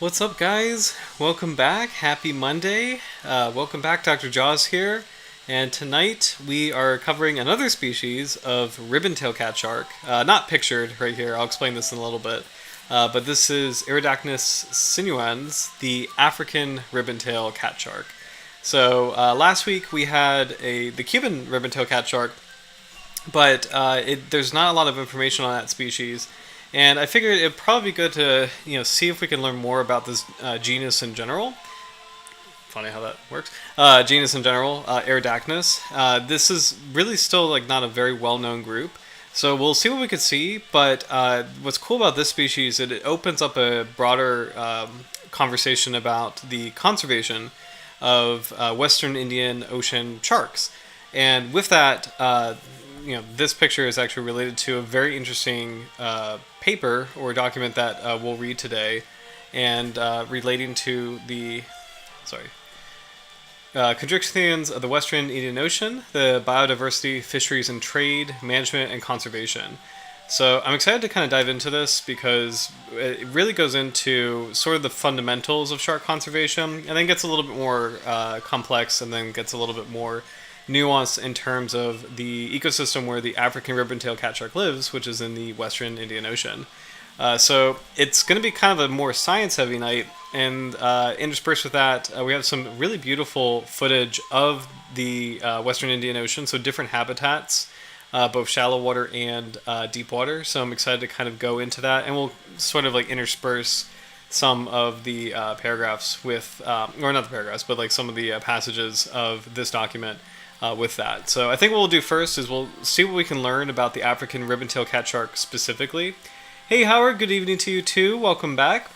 What's up, guys? Welcome back. Happy Monday. Welcome back. Dr. Jaws here. And tonight we are covering another species of ribbontail catshark. Not pictured right here. I'll explain this in a little bit. But this is Eridacnis sinuans, the African ribbontail catshark. So last week we had the Cuban ribbontail catshark, but there's not a lot of information on that species. And I figured it'd probably be good to see if we can learn more about this genus in general. Funny how that works. Genus in general, Eridacnis. This is really still not a very well-known group, so we'll see what we could see. But what's cool about this species is it opens up a broader conversation about the conservation of Western Indian Ocean sharks, and with that. This picture is actually related to a very interesting paper or document that we'll read today, and relating to the constrictions of the Western Indian Ocean, the biodiversity, fisheries and trade, management, and conservation. So I'm excited to kind of dive into this because it really goes into sort of the fundamentals of shark conservation, and then gets a little bit more complex, and then gets a little bit more nuance in terms of the ecosystem where the African Ribbontail Catshark lives, which is in the Western Indian Ocean. So it's going to be kind of a more science-heavy night, and interspersed with that, we have some really beautiful footage of the Western Indian Ocean, so different habitats, both shallow water and deep water. So I'm excited to kind of go into that, and we'll sort of intersperse some of the paragraphs with, or not the paragraphs, but some of the passages of this document with that. So I think what we'll do first is we'll see what we can learn about the African Ribbontail Catshark specifically. Hey Howard, good evening to you too. Welcome back.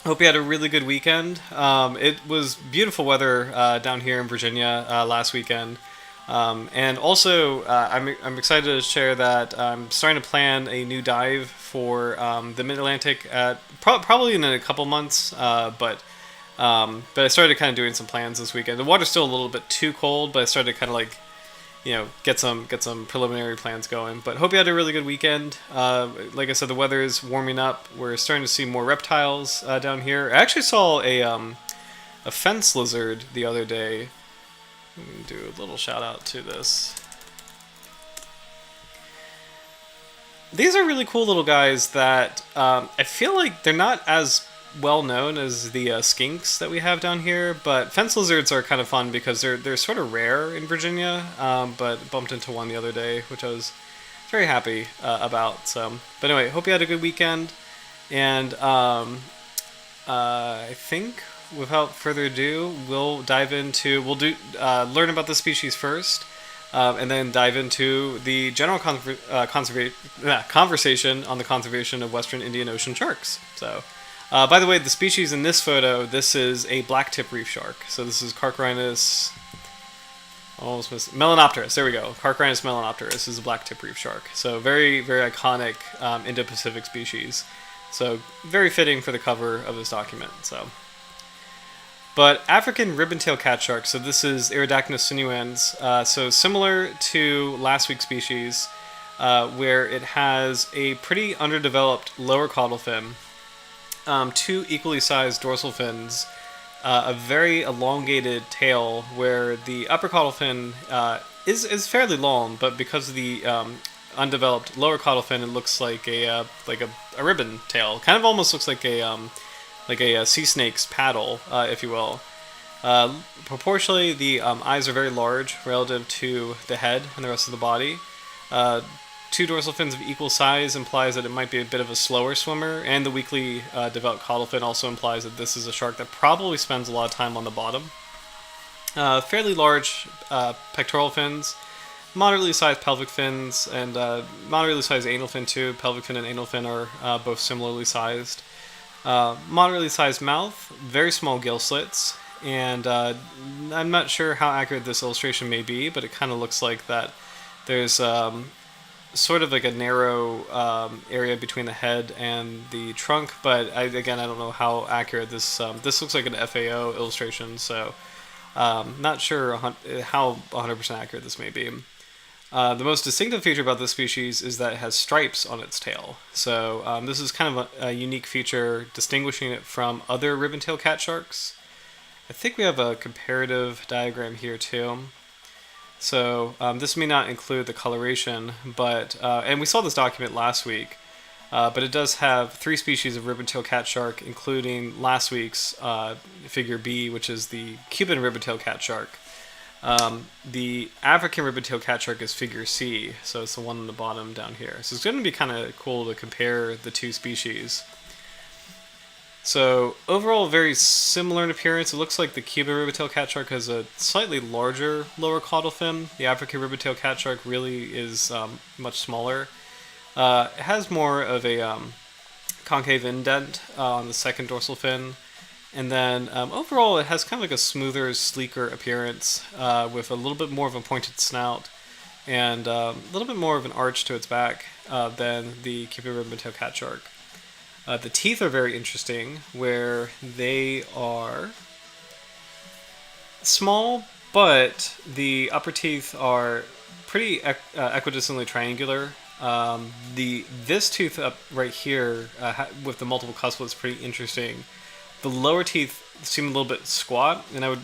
Hope you had a really good weekend. It was beautiful weather down here in Virginia last weekend. And also, I'm excited to share that I'm starting to plan a new dive for the Mid-Atlantic at probably in a couple months, but I started kind of doing some plans this weekend. The water's still a little bit too cold, but I started to kind of get some preliminary plans going. But hope you had a really good weekend. Like I said, the weather is warming up. We're starting to see more reptiles down here. I actually saw a fence lizard the other day. Let me do a little shout out to this. These are really cool little guys that I feel like they're not as well known as the skinks that we have down here, but fence lizards are kind of fun because they're sort of rare in Virginia, but bumped into one the other day, which I was very happy about. So, but anyway, hope you had a good weekend, and I think without further ado, we'll learn about the species first, and then dive into the general conversation on the conservation of Western Indian Ocean sharks. So. By the way, the species in this photo, this is a black-tip reef shark. So this is Carcharinus melanopterus. There we go. Carcharinus melanopterus is a black-tip reef shark. So very, very iconic Indo-Pacific species. So very fitting for the cover of this document. But African Ribbontail Catshark, so this is Eridacnis sinuans. So similar to last week's species, where it has a pretty underdeveloped lower caudal fin, two equally sized dorsal fins, a very elongated tail where the upper caudal fin is fairly long, but because of the undeveloped lower caudal fin, it looks like a ribbon tail. Kind of almost looks like a sea snake's paddle, if you will. Proportionally, the eyes are very large relative to the head and the rest of the body. Two dorsal fins of equal size implies that it might be a bit of a slower swimmer, and the weakly developed caudal fin also implies that this is a shark that probably spends a lot of time on the bottom. Fairly large pectoral fins, moderately sized pelvic fins, and moderately sized anal fin too. Pelvic fin and anal fin are both similarly sized. Moderately sized mouth, very small gill slits, and I'm not sure how accurate this illustration may be, but it kind of looks like that there's sort of like a narrow area between the head and the trunk, but I don't know how accurate this looks like an FAO illustration, so not sure how 100% accurate this may be. The most distinctive feature about this species is that it has stripes on its tail. So this is kind of a unique feature distinguishing it from other ribbon-tailed cat sharks. I think we have a comparative diagram here too. So this may not include the coloration, but and we saw this document last week, but it does have 3 species of ribbon-tailed cat shark, including last week's figure B, which is the Cuban ribbon-tailed cat shark. The African Ribbontail Catshark is figure C, so it's the one on the bottom down here. So it's going to be kind of cool to compare the 2 species. So overall, very similar in appearance. It looks like the Cuban Ribbontail Catshark has a slightly larger lower caudal fin. The African Ribbontail Catshark really is much smaller. It has more of a concave indent on the second dorsal fin. And then overall, it has kind of like a smoother, sleeker appearance with a little bit more of a pointed snout and a little bit more of an arch to its back than the Cuban ribbon-tailed catshark. The teeth are very interesting, where they are small, but the upper teeth are pretty equidistantly triangular. This tooth up right here with the multiple cusplets is pretty interesting. The lower teeth seem a little bit squat, and I would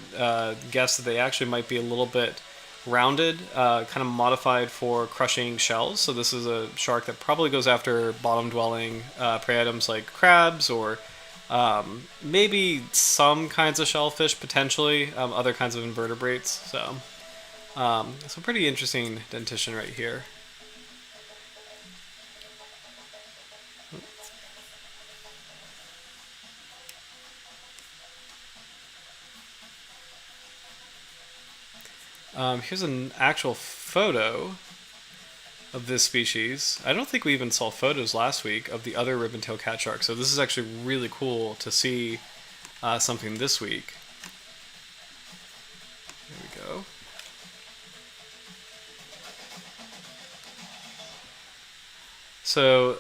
guess that they actually might be a little bit rounded, kind of modified for crushing shells. So this is a shark that probably goes after bottom-dwelling prey items like crabs or maybe some kinds of shellfish, potentially, other kinds of invertebrates. So it's a pretty interesting dentition right here. Here's an actual photo of this species. I don't think we even saw photos last week of the other ribbon-tailed catshark, so this is actually really cool to see something this week. There we go. So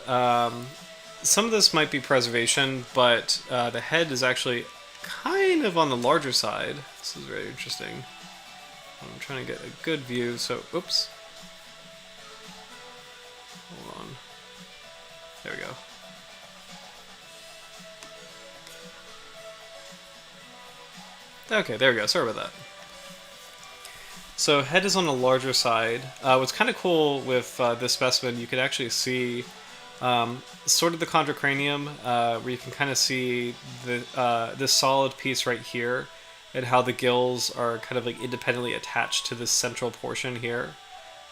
some of this might be preservation, but the head is actually kind of on the larger side. This is very interesting. I'm trying to get a good view, so, oops. Hold on. There we go. Okay, there we go. Sorry about that. So head is on the larger side. What's kind of cool with this specimen, you could actually see sort of the chondrocranium, where you can kind of see this solid piece right here, and how the gills are kind of like independently attached to this central portion here.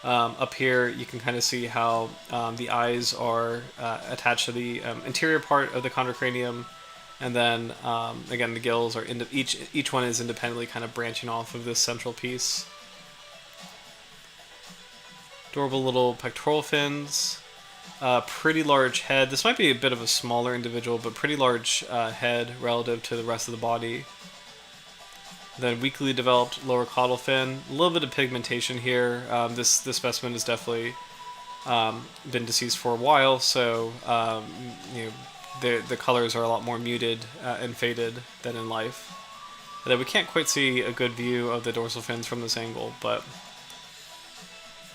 Up here, you can kind of see how the eyes are attached to the interior part of the chondrocranium, and then again the gills are each one is independently kind of branching off of this central piece. Adorable little pectoral fins. Pretty large head. This might be a bit of a smaller individual, but pretty large head relative to the rest of the body. Then weakly developed lower caudal fin. A little bit of pigmentation here. This specimen has definitely been deceased for a while, so the colors are a lot more muted and faded than in life. And then we can't quite see a good view of the dorsal fins from this angle, but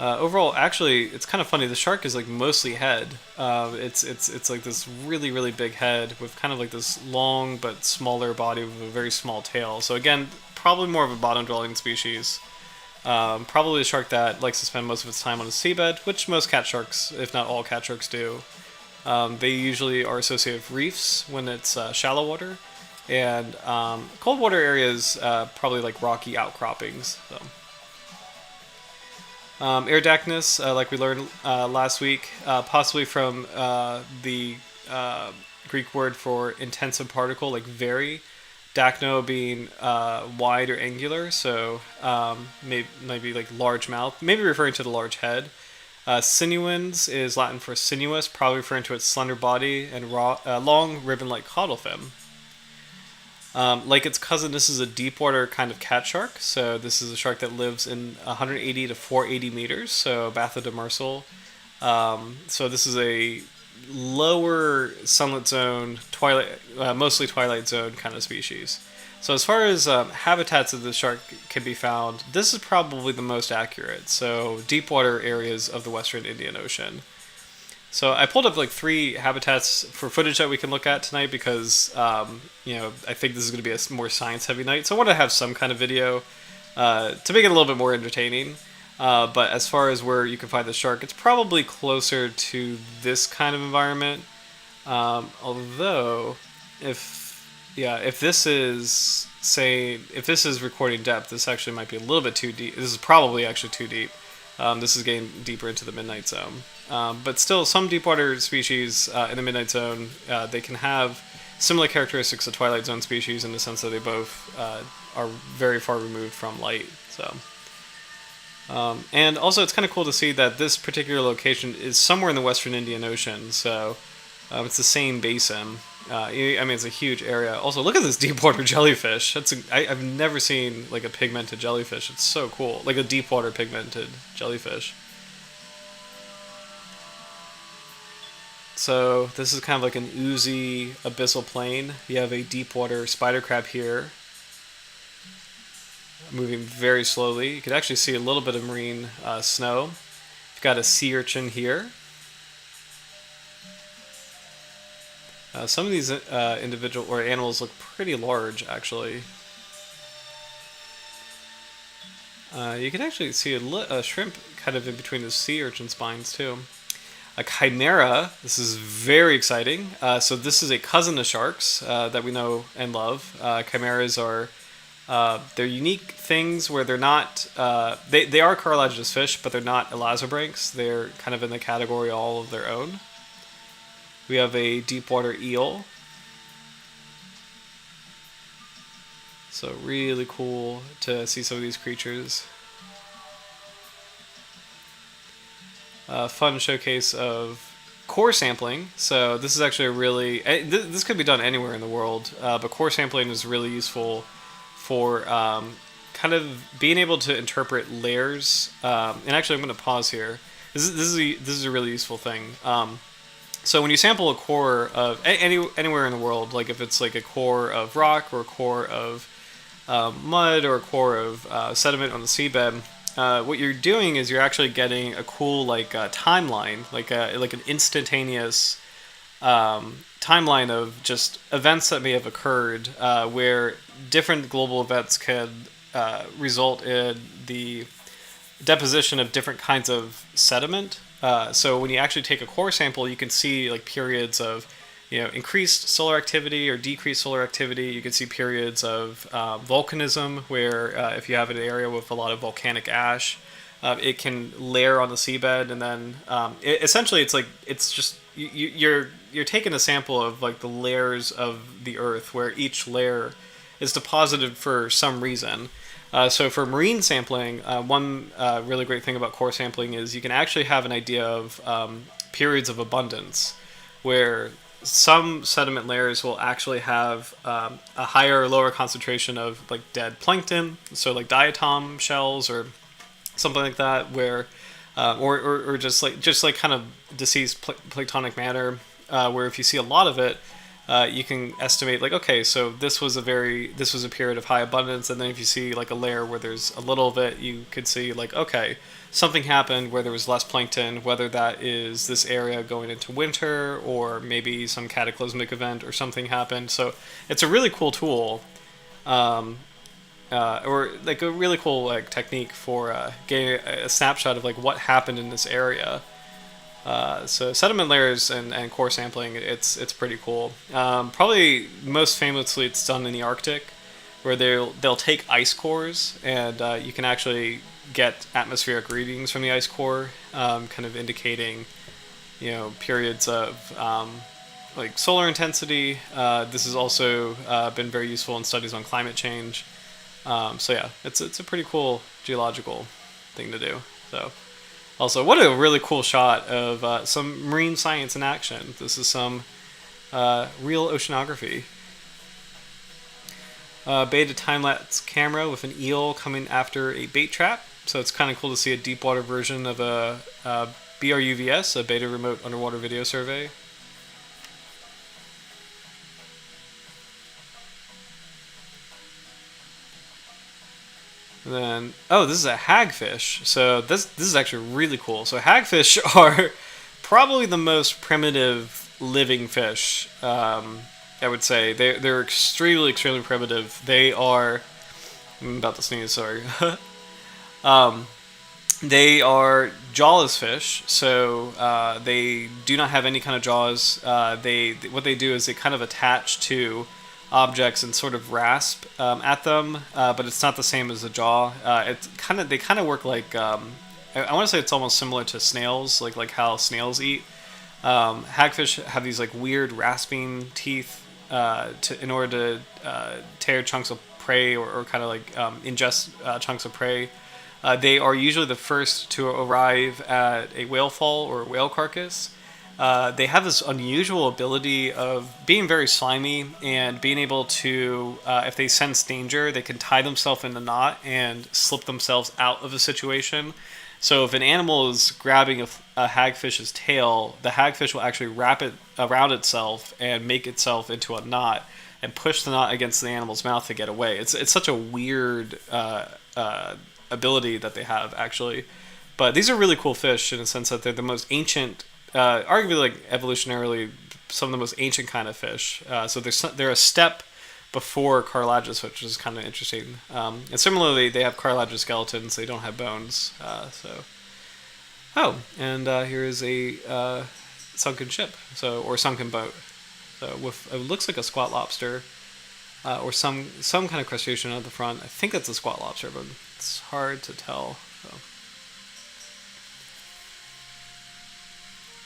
overall, actually, it's kind of funny. The shark is like mostly head. It's like this really, really big head with kind of like this long but smaller body with a very small tail. So again, probably more of a bottom-dwelling species. Probably a shark that likes to spend most of its time on the seabed, which most cat sharks, if not all cat sharks, do. They usually are associated with reefs when it's shallow water, and cold water areas probably like rocky outcroppings. So. Eridacnis, like we learned last week, possibly from the Greek word for intensive particle, like very. Dacno being wide or angular, so maybe like large mouth, maybe referring to the large head. Sinuans is Latin for sinuous, probably referring to its slender body and long ribbon-like caudal fin. Like its cousin, this is a deep water kind of cat shark. So this is a shark that lives in 180 to 480 meters, so bathydemersal. So this is a lower sunlit zone, twilight, mostly twilight zone kind of species. So as far as habitats of the shark can be found, this is probably the most accurate. So deep water areas of the Western Indian Ocean. So I pulled up like 3 habitats for footage that we can look at tonight because I think this is going to be a more science-heavy night. So I want to have some kind of video to make it a little bit more entertaining. But as far as where you can find the shark, it's probably closer to this kind of environment. Although, if this is recording depth, this actually might be a little bit too deep. This is probably actually too deep. This is getting deeper into the midnight zone. But still, some deep water species in the midnight zone, they can have similar characteristics of twilight zone species in the sense that they both are very far removed from light. So. And also, it's kind of cool to see that this particular location is somewhere in the Western Indian Ocean, so it's the same basin. I mean, it's a huge area. Also, look at this deep water jellyfish. I've never seen like a pigmented jellyfish. It's so cool, like a deep water pigmented jellyfish. So this is kind of like an oozy abyssal plain. You have a deep water spider crab here, moving very slowly. You can actually see a little bit of marine snow. You've got a sea urchin here. Some of these individual or animals look pretty large, actually. You can actually see a shrimp kind of in between the sea urchin spines too. A chimera. This is very exciting. So this is a cousin of sharks that we know and love. Chimeras are they're unique things where they're not they are cartilaginous fish, but they're not elazobranchs. They're kind of in the category all of their own. We have a deep water eel. So really cool to see some of these creatures. Fun showcase of core sampling. So this is actually a really this could be done anywhere in the world, but core sampling is really useful for kind of being able to interpret layers. And actually, I'm going to pause here. This is a really useful thing. So when you sample a core of anywhere in the world, like if it's like a core of rock or a core of mud or a core of sediment on the seabed, what you're doing is you're actually getting a cool timeline, like an instantaneous timeline of just events that may have occurred, where different global events could result in the deposition of different kinds of sediment. So when you actually take a core sample, you can see like periods of increased solar activity or decreased solar activity. You can see periods of volcanism, where if you have an area with a lot of volcanic ash, it can layer on the seabed, and then essentially it's just you're taking a sample of like the layers of the Earth, where each layer is deposited for some reason. So for marine sampling, one really great thing about core sampling is you can actually have an idea of periods of abundance, where some sediment layers will actually have a higher or lower concentration of like dead plankton, so like diatom shells or something like that, where or just like kind of deceased planktonic matter, where if you see a lot of it, you can estimate like, okay, so this was a period of high abundance, and then if you see like a layer where there's a little of it, you could see like, okay, something happened where there was less plankton, whether that is this area going into winter or maybe some cataclysmic event or something happened. So it's a really cool tool, or like a really cool like technique for getting a snapshot of like what happened in this area. So sediment layers and core sampling, it's pretty cool. Probably most famously, it's done in the Arctic, where they'll take ice cores, and you can actually get atmospheric readings from the ice core, kind of indicating periods of like solar intensity. This has also been very useful in studies on climate change. So yeah, it's a pretty cool geological thing to do. So. Also, what a really cool shot of some marine science in action. This is some real oceanography. Beta time-lapse camera with an eel coming after a bait trap. So it's kind of cool to see a deep water version of a BRUVS, a beta remote underwater video survey. And then, oh, this is a hagfish. So this is actually really cool. So hagfish are probably the most primitive living fish. I would say they're extremely primitive. They are. I'm about to sneeze. Sorry. um, they are jawless fish, so they do not have any kind of jaws. What they do is they kind of attach to objects and sort of rasp at them, but it's not the same as a jaw. They kind of work like I want to say it's almost similar to snails, like how snails eat. Hagfish have these like weird rasping teeth in order to tear chunks of prey or kind of like ingest chunks of prey. They are usually the first to arrive at a whale fall or a whale carcass. They have this unusual ability of being very slimy and being able to, if they sense danger, they can tie themselves in a knot and slip themselves out of a situation. So if an animal is grabbing a hagfish's tail, the hagfish will actually wrap it around itself and make itself into a knot and push the knot against the animal's mouth to get away. It's such a weird ability that they have, actually. But these are really cool fish in a sense that they're the most ancient, arguably like evolutionarily, some of the most ancient kind of fish. So they're a step before cartilaginous, which is kind of interesting. And similarly, they have cartilaginous skeletons. They don't have bones. Here is a sunken ship, or sunken boat. So it looks like a squat lobster, or some kind of crustacean at the front. I think that's a squat lobster, but it's hard to tell.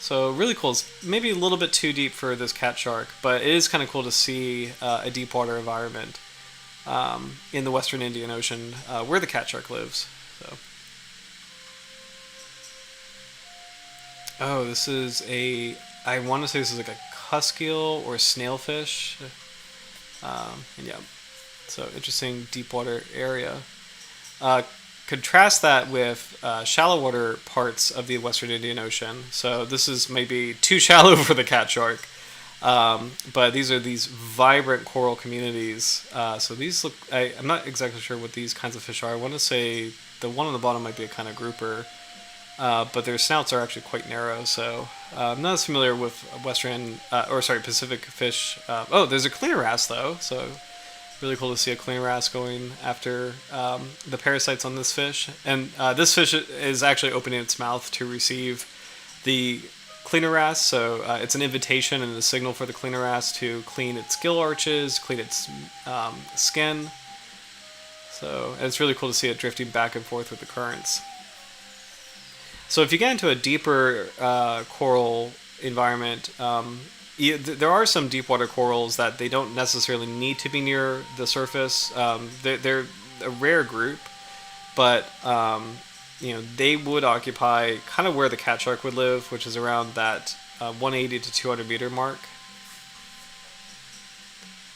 So really cool. It's maybe a little bit too deep for this cat shark, but it is kind of cool to see a deep water environment in the Western Indian Ocean where the cat shark lives. So. Oh, this is I want to say this is like a cusk eel or snailfish. So interesting deep water area. Contrast that with shallow water parts of the Western Indian Ocean. So this is maybe too shallow for the cat shark, but these are these vibrant coral communities. So these look, I'm not exactly sure what these kinds of fish are. I want to say the one on the bottom might be a kind of grouper, but their snouts are actually quite narrow. So I'm not as familiar with Pacific fish. There's a cleaner wrasse though, so really cool to see a cleaner wrasse going after the parasites on this fish. And this fish is actually opening its mouth to receive the cleaner wrasse, so it's an invitation and a signal for the cleaner wrasse to clean its gill arches, clean its skin. And it's really cool to see it drifting back and forth with the currents. So if you get into a deeper coral environment, there are some deep water corals that they don't necessarily need to be near the surface. They're a rare group, but they would occupy kind of where the cat shark would live, which is around that 180 to 200 meter mark.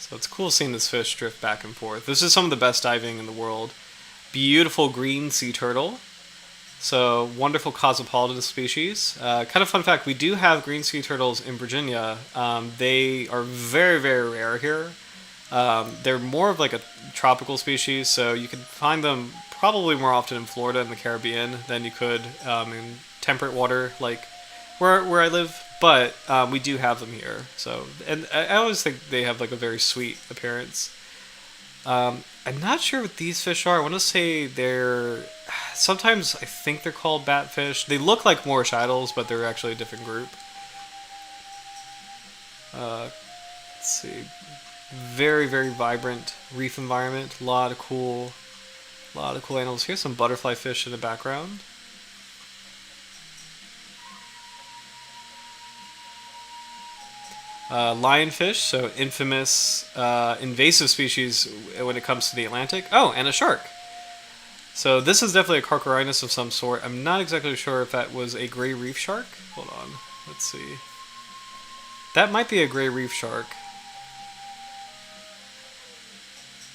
So it's cool seeing this fish drift back and forth. This is some of the best diving in the world. Beautiful green sea turtle. So, wonderful cosmopolitan species. Kind of fun fact, we do have green sea turtles in Virginia. They are very, very rare here. They're more of like a tropical species, so you can find them probably more often in Florida and the Caribbean than you could in temperate water like where I live. But we do have them here. So, and I always think they have like a very sweet appearance. I'm not sure what these fish are. I want to say sometimes I think they're called batfish. They look like Moorish idols, but they're actually a different group. Let's see. Very, very vibrant reef environment. A lot of cool animals. Here's some butterfly fish in the background. Lionfish, so infamous invasive species when it comes to the Atlantic. Oh, and a shark. So this is definitely a Carcharodontis of some sort. I'm not exactly sure if that was a gray reef shark. Hold on, let's see. That might be a gray reef shark.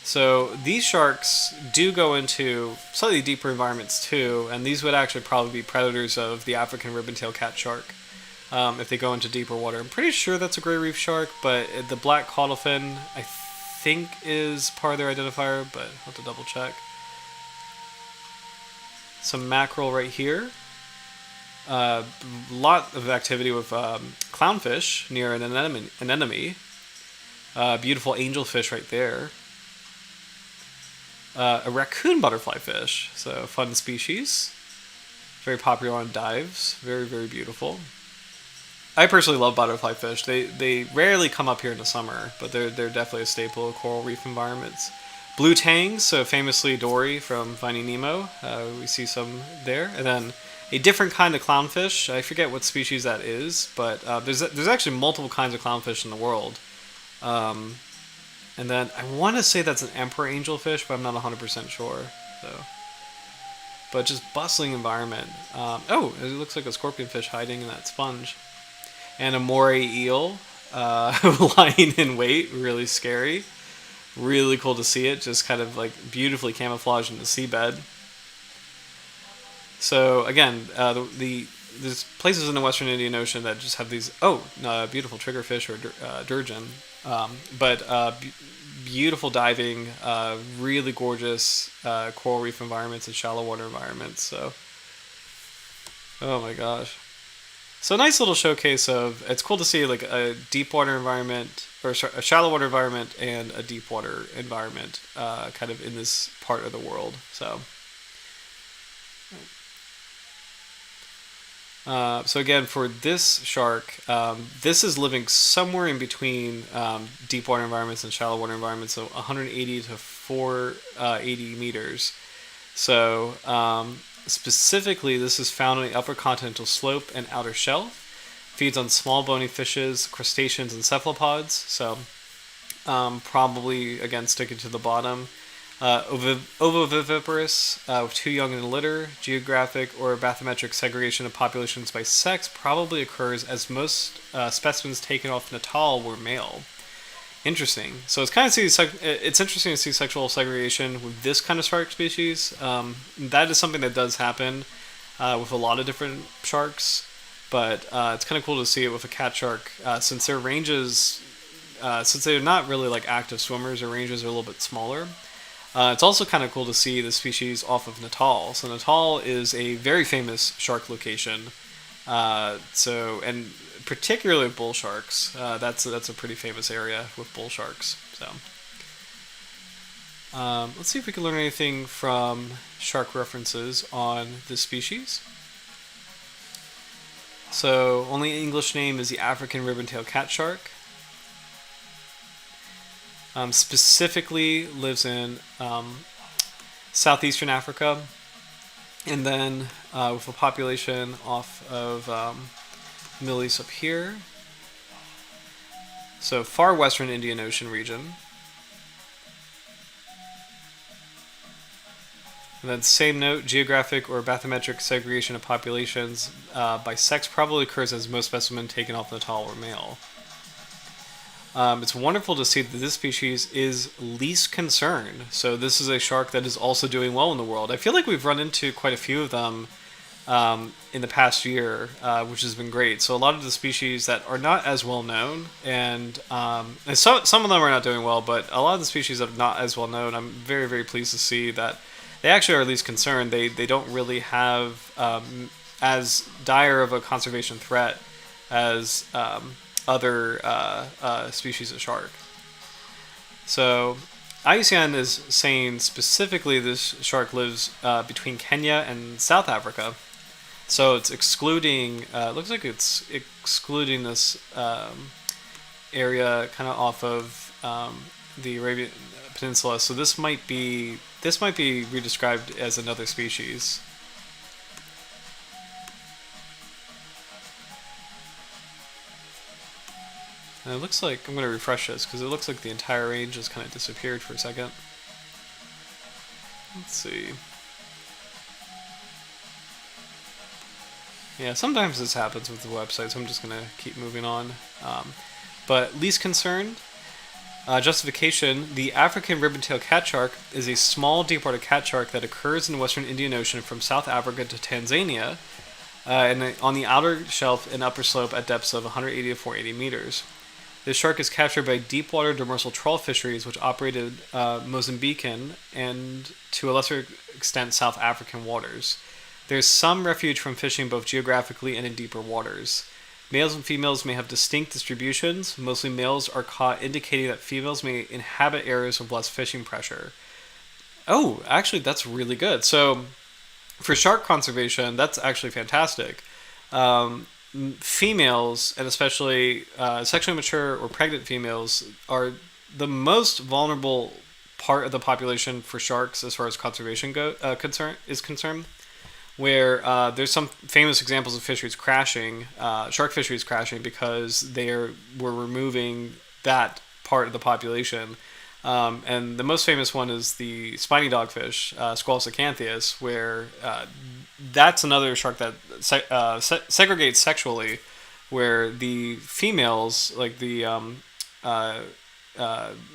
So these sharks do go into slightly deeper environments too, and these would actually probably be predators of the African Ribbontail Catshark. If they go into deeper water. I'm pretty sure that's a gray reef shark, but the black caudal fin, I think, is part of their identifier, but I'll have to double check. some mackerel right here. Lot of activity with clownfish near an anemone. Beautiful angelfish right there. A raccoon butterfly fish, so fun species. Very popular on dives. Very, very beautiful. I personally love butterfly fish. They rarely come up here in the summer, but they're definitely a staple of coral reef environments. Blue tangs, so famously Dory from Finding Nemo. We see some there. And then a different kind of clownfish. I forget what species that is, but there's actually multiple kinds of clownfish in the world. And then I want to say that's an emperor angelfish, but I'm not 100% sure. So, but just bustling environment. Oh, it looks like a scorpionfish hiding in that sponge. And a moray eel lying in wait, really scary. Really cool to see it, just kind of like beautifully camouflaged in the seabed. So again, there's places in the Western Indian Ocean that just have these beautiful triggerfish or durgeon, beautiful diving, really gorgeous coral reef environments and shallow water environments. So, oh my gosh. So a nice little showcase of, it's cool to see like a deep water environment, or a shallow water environment and a deep water environment kind of in this part of the world. So, so again, for this shark, this is living somewhere in between deep water environments and shallow water environments, so 180 to 480 meters. So specifically, this is found on the upper continental slope and outer shelf. Feeds on small bony fishes, crustaceans, and cephalopods. So probably, again, sticking to the bottom. Ovoviviparous, with 2 young in a litter. Geographic or bathymetric segregation of populations by sex probably occurs, as most specimens taken off Natal were male. Interesting. So it's it's interesting to see sexual segregation with this kind of shark species. That is something that does happen with a lot of different sharks, but it's kind of cool to see it with a cat shark, since their ranges, since they're not really like active swimmers, their ranges are a little bit smaller. It's also kind of cool to see the species off of Natal. So Natal is a very famous shark location. And particularly bull sharks. That's a pretty famous area with bull sharks. So let's see if we can learn anything from shark references on this species. So only English name is the African Ribbontail Catshark. Specifically lives in southeastern Africa, and then with a population off of Middle East up here. So far western Indian Ocean region. And then same note, geographic or bathymetric segregation of populations by sex probably occurs, as most specimens taken off Natal were male. It's wonderful to see that this species is least concerned. So this is a shark that is also doing well in the world. I feel like we've run into quite a few of them in the past year, which has been great. So a lot of the species that are not as well known, and some of them are not doing well, but a lot of the species that are not as well known, I'm very, very pleased to see that they actually are least concerned. They don't really have as dire of a conservation threat as other species of shark. So IUCN is saying specifically this shark lives between Kenya and South Africa. So it's excluding, looks like it's excluding this area kind of off of the Arabian Peninsula. So this might be redescribed as another species. And it looks like, I'm going to refresh this because it looks like the entire range just kind of disappeared for a second. Let's see. Yeah, sometimes this happens with the website, so I'm just going to keep moving on. But least concerned, justification, the African Ribbontail Catshark is a small deepwater cat shark that occurs in the Western Indian Ocean from South Africa to Tanzania, and on the outer shelf and upper slope at depths of 180 to 480 meters. This shark is captured by deepwater demersal trawl fisheries, which operated Mozambican and, to a lesser extent, South African waters. There's some refuge from fishing both geographically and in deeper waters. Males and females may have distinct distributions. Mostly males are caught, indicating that females may inhabit areas with less fishing pressure. Oh, actually, that's really good. So, for shark conservation, that's actually fantastic. Females, and especially sexually mature or pregnant females, are the most vulnerable part of the population for sharks as far as conservation is concerned. Where there's some famous examples of fisheries crashing, shark fisheries crashing, because were removing that part of the population. And the most famous one is the spiny dogfish, Squalus acanthius, where that's another shark that segregates sexually, where the females, like the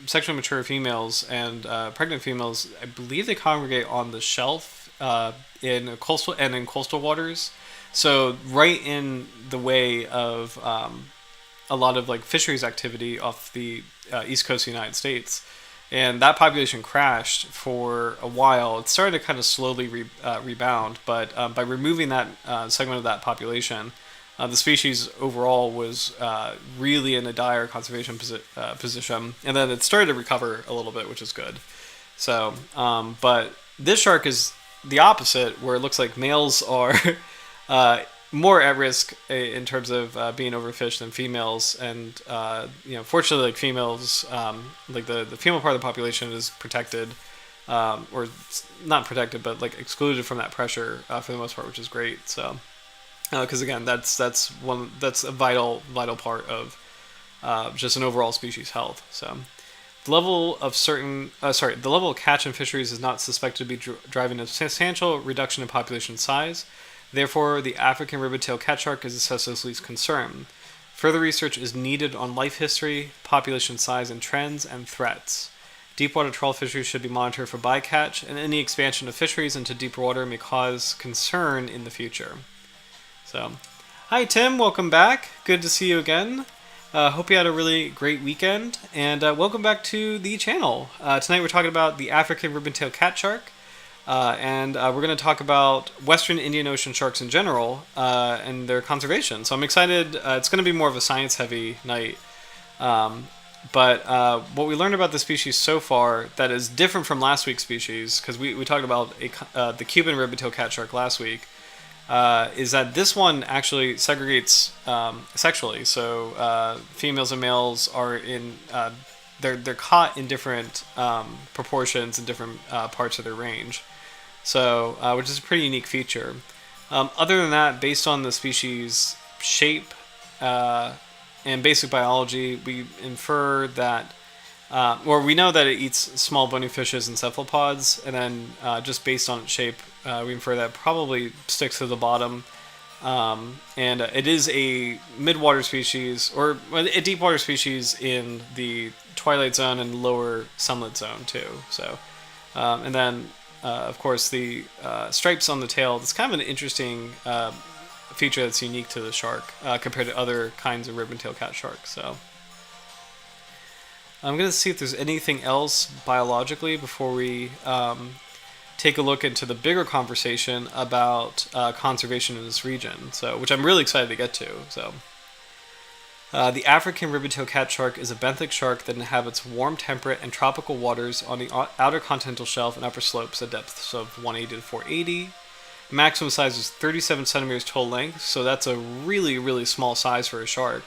sexually mature females and pregnant females, I believe they congregate on the shelf in coastal waters. So right in the way of a lot of like fisheries activity off the east coast of the United States. And that population crashed for a while. It started to kind of slowly rebound, but by removing that segment of that population, the species overall was really in a dire conservation position. And then it started to recover a little bit, which is good. So, but this shark is the opposite, where it looks like males are more at risk in terms of being overfished than females, and fortunately, like females, like the female part of the population is protected, or not protected, but like excluded from that pressure for the most part, which is great. So, because again, that's a vital part of just an overall species health. So. The level of catch in fisheries is not suspected to be driving a substantial reduction in population size. Therefore, the African Ribbontail Catshark is assessed as least concern. Further research is needed on life history, population size and trends, and threats. Deepwater trawl fisheries should be monitored for bycatch, and any expansion of fisheries into deeper water may cause concern in the future. So, hi Tim, welcome back. Good to see you again. Hope you had a really great weekend, and welcome back to the channel. Tonight we're talking about the African Ribbontail Catshark, and we're going to talk about Western Indian Ocean sharks in general and their conservation. So I'm excited. It's going to be more of a science-heavy night, but what we learned about the species so far that is different from last week's species, because we talked about the Cuban Ribbontail Catshark last week, is that this one actually segregates sexually. So females and males are in they're caught in different proportions in different parts of their range. So which is a pretty unique feature. Other than that, based on the species shape and basic biology, we infer that or we know that it eats small bony fishes and cephalopods, and then just based on its shape, we infer that it probably sticks to the bottom. And it is a midwater species, or a deep water species in the twilight zone and lower sunlit zone too. So, and then of course the stripes on the tail. It's kind of an interesting feature that's unique to the shark compared to other kinds of ribbon-tailed cat sharks. So. I'm going to see if there's anything else biologically before we take a look into the bigger conversation about conservation in this region, so which I'm really excited to get to. So, the African Ribbontail Catshark is a benthic shark that inhabits warm, temperate, and tropical waters on the outer continental shelf and upper slopes at depths of 180 to 480. Maximum size is 37 centimeters total length, so that's a really, really small size for a shark.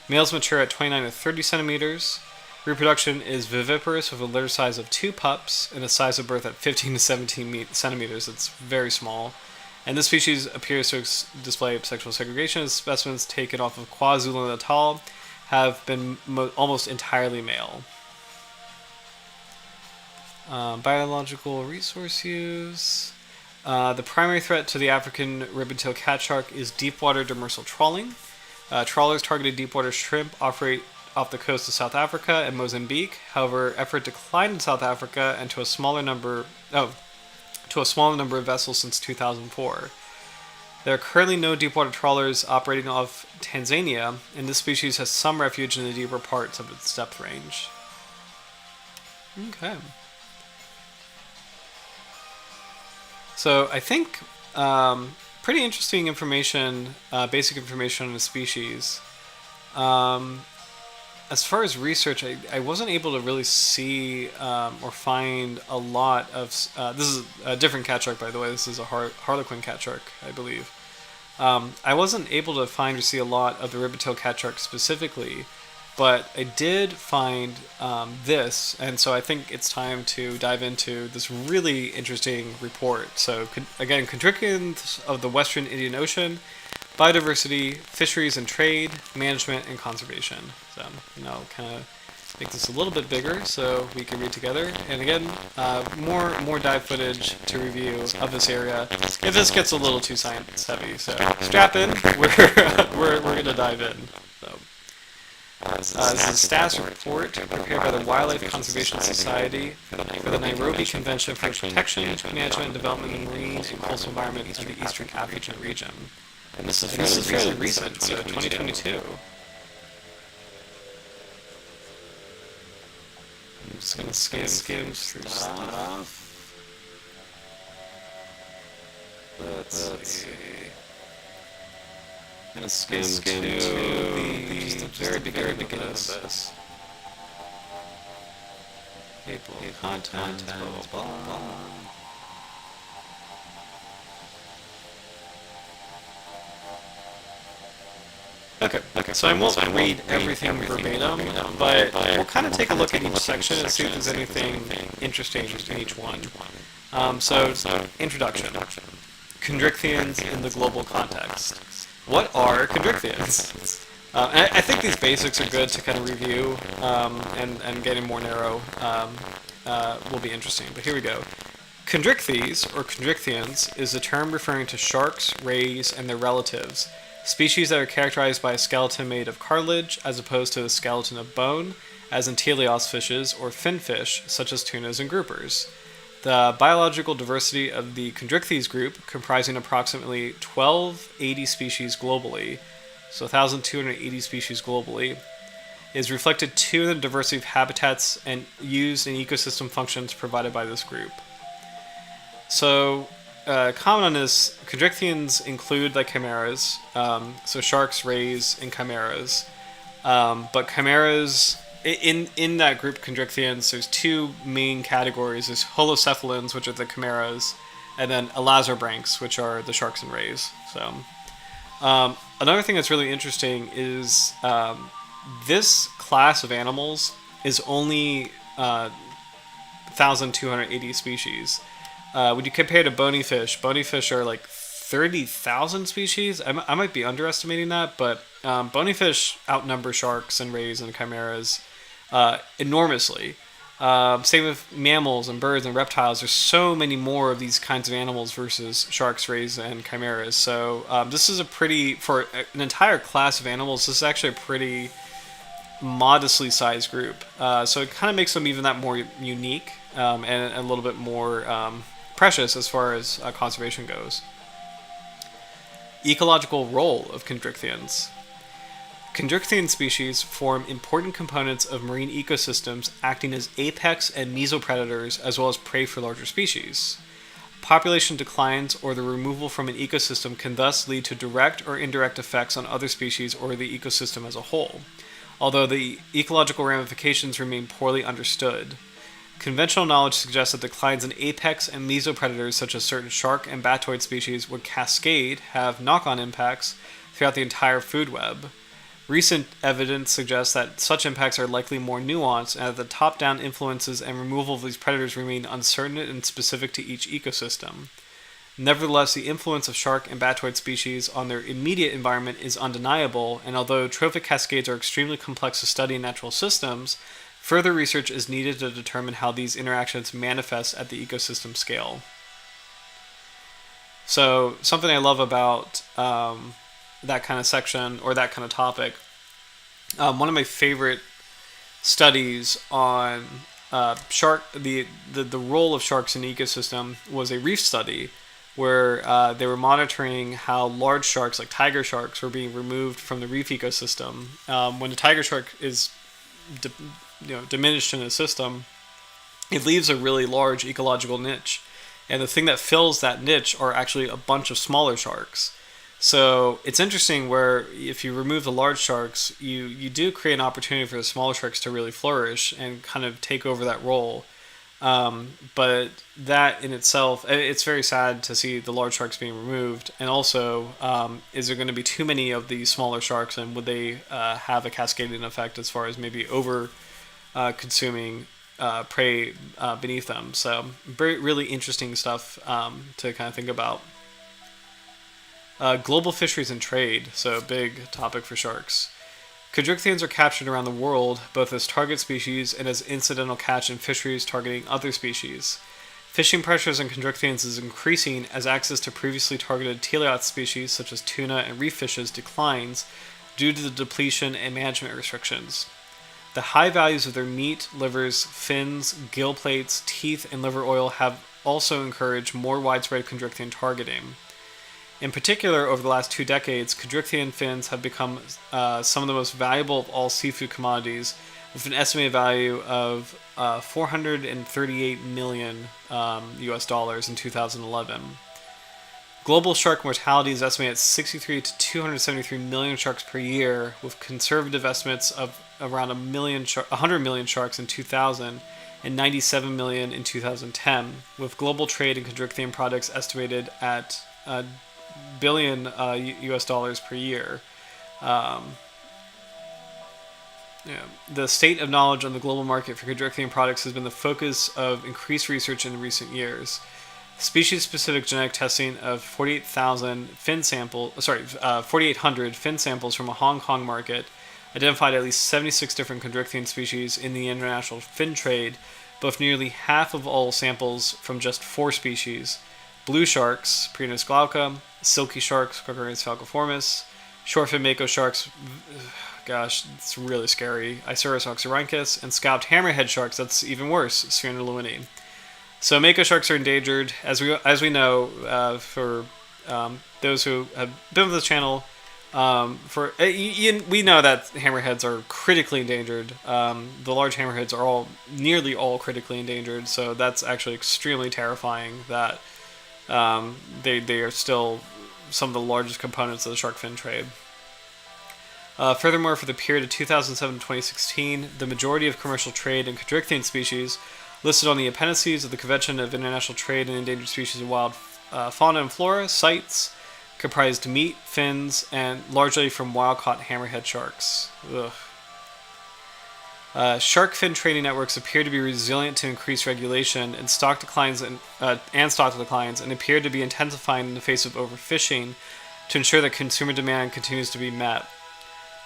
Males mature at 29 to 30 centimeters. Reproduction is viviparous with a litter size of 2 pups and a size of birth at 15 to 17 centimeters. It's very small. And this species appears to display sexual segregation as specimens taken off of KwaZulu-Natal have been almost entirely male. Biological resource use. The primary threat to the African Ribbontail Catshark is deepwater demersal trawling. Trawlers targeting deepwater shrimp operate off the coast of South Africa and Mozambique. However, effort declined in South Africa and to a smaller number of vessels since 2004. There are currently no deepwater trawlers operating off Tanzania, and this species has some refuge in the deeper parts of its depth range. Okay. So I think pretty interesting information, basic information on the species. Um, as far as research, I wasn't able to really see or find a lot of. This is a different cat shark, by the way. This is a harlequin cat shark, I believe. I wasn't able to find or see a lot of the ribbontail catshark specifically, but I did find this, and so I think it's time to dive into this really interesting report. So, again, contributions of the Western Indian Ocean, biodiversity, fisheries and trade, management, and conservation. So, kind of make this a little bit bigger so we can read together. And again, more dive footage to review of this area if this gets a little too science heavy. So strap in. We're gonna dive in. So this is a status report prepared by the Wildlife Conservation Society for the Nairobi Convention for Protection, Management, and Development of the Marine and Coastal Environment of the Eastern African Region. And this is fairly recent, so 2022. I'm just going to skim through stuff. Let's see. I'm going to skim to just the very beginning of this. Table of contents, blah, blah, blah. Okay. So I won't read everything verbatim, but we'll kind of take a look at each section and see if there's anything interesting in each one. So, introduction. Chondrichthyans in the global context. What are chondrichthyans? I think these basics are good to kind of review, and getting more narrow will be interesting. But here we go. Chondrichthyes, or chondrichthyans, is a term referring to sharks, rays, and their relatives. Species that are characterized by a skeleton made of cartilage as opposed to a skeleton of bone, as in teleost fishes or finfish, such as tunas and groupers. The biological diversity of the Chondrichthyes group, comprising approximately 1,280 species globally, so 1,280 species globally, is reflected too in the diversity of habitats and used in ecosystem functions provided by this group. So, comment on this, chondrichthyans include like chimeras, so sharks, rays, and chimeras. But chimeras, in that group chondrichthyans, there's two main categories. There's holocephalans, which are the chimeras, and then elazobranchs, which are the sharks and rays. So, another thing that's really interesting is this class of animals is only 1,280 species. When you compare to bony fish are like 30,000 species. I might be underestimating that, but bony fish outnumber sharks and rays and chimeras enormously. Same with mammals and birds and reptiles. There's so many more of these kinds of animals versus sharks, rays, and chimeras. So this is for an entire class of animals, this is actually a pretty modestly sized group. So it kind of makes them even that more unique and a little bit more precious as far as conservation goes. Ecological role of chondrichthyans. Chondrichthyan species form important components of marine ecosystems, acting as apex and mesopredators as well as prey for larger species. Population declines or the removal from an ecosystem can thus lead to direct or indirect effects on other species or the ecosystem as a whole, although the ecological ramifications remain poorly understood. Conventional knowledge suggests that declines in apex and mesopredators such as certain shark and batoid species would have knock-on impacts throughout the entire food web. Recent evidence suggests that such impacts are likely more nuanced and that the top-down influences and removal of these predators remain uncertain and specific to each ecosystem. Nevertheless, the influence of shark and batoid species on their immediate environment is undeniable, and although trophic cascades are extremely complex to study in natural systems, further research is needed to determine how these interactions manifest at the ecosystem scale. So, something I love about that kind of section or that kind of topic, one of my favorite studies on the role of sharks in the ecosystem was a reef study where they were monitoring how large sharks, like tiger sharks, were being removed from the reef ecosystem. When a tiger shark is diminished in a system, it leaves a really large ecological niche. And the thing that fills that niche are actually a bunch of smaller sharks. So it's interesting where if you remove the large sharks, you do create an opportunity for the smaller sharks to really flourish and kind of take over that role. But that in itself, it's very sad to see the large sharks being removed. And also, is there going to be too many of these smaller sharks, and would they have a cascading effect as far as maybe over consuming prey beneath them? So, really interesting stuff to kind of think about. Global fisheries and trade, so big topic for sharks. Chondrichthyans are captured around the world, both as target species and as incidental catch in fisheries targeting other species. Fishing pressures on chondrichthyans is increasing as access to previously targeted teleoth species such as tuna and reef fishes declines due to the depletion and management restrictions. The high values of their meat, livers, fins, gill plates, teeth, and liver oil have also encouraged more widespread chondrichthyan targeting. In particular, over the last 2 decades, chondrichthyan fins have become some of the most valuable of all seafood commodities, with an estimated value of $438 million US dollars in 2011. Global shark mortality is estimated at 63 to 273 million sharks per year, with conservative estimates of around 100 million sharks in 2000 and 97 million in 2010, with global trade in chondrichthyan products estimated at billion US dollars per year. The state of knowledge on the global market for chondrichthyan products has been the focus of increased research in recent years. Species-specific genetic testing of 4,800 fin samples from a Hong Kong market identified at least 76 different chondrichthyan species in the international fin trade, but with nearly half of all samples from just 4 species: blue sharks, Prienus glauca; silky sharks, Cochranes falciformis; shortfin mako sharks, gosh, it's really scary, Isurus oxyrhynchus; and scalped hammerhead sharks, that's even worse, Sphaeronida lewinii. So mako sharks are endangered, as we know, for those who have been with this channel. We know that hammerheads are critically endangered. The large hammerheads are nearly all critically endangered, so that's actually extremely terrifying that they are still some of the largest components of the shark fin trade. Furthermore, for the period of 2007 to 2016, the majority of commercial trade in chondrichthyan species listed on the appendices of the Convention of International Trade in Endangered Species of Wild Fauna and Flora sites comprised meat, fins, and largely from wild-caught hammerhead sharks. Shark fin trading networks appear to be resilient to increased regulation and stock declines, and appear to be intensifying in the face of overfishing to ensure that consumer demand continues to be met.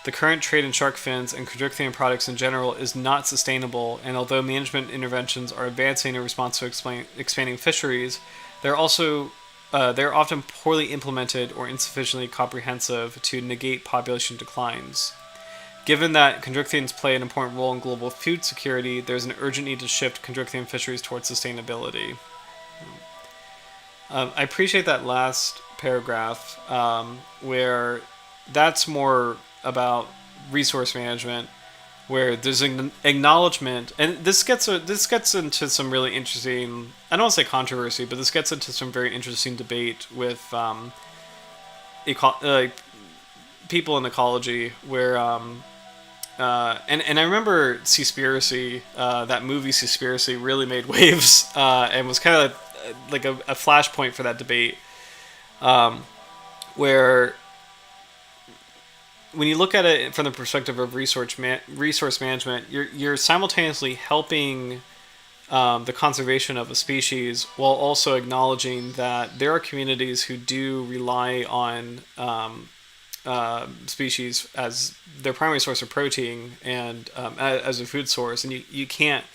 The current trade in shark fins and chondrichthyan products in general is not sustainable, and although management interventions are advancing in response to expanding fisheries, they're often poorly implemented or insufficiently comprehensive to negate population declines. Given that chondrichthyans play an important role in global food security, there's an urgent need to shift chondrichthyan fisheries towards sustainability. I appreciate that last paragraph, where that's more about resource management, where there's an acknowledgement, and this gets into some really interesting, I don't want to say controversy, but this gets into some very interesting debate with people in ecology, where and I remember Seaspiracy, that movie Seaspiracy really made waves, and was kind of like a flashpoint for that debate, where when you look at it from the perspective of resource management, you're simultaneously helping the conservation of a species while also acknowledging that there are communities who do rely on species as their primary source of protein and as a food source, and you can't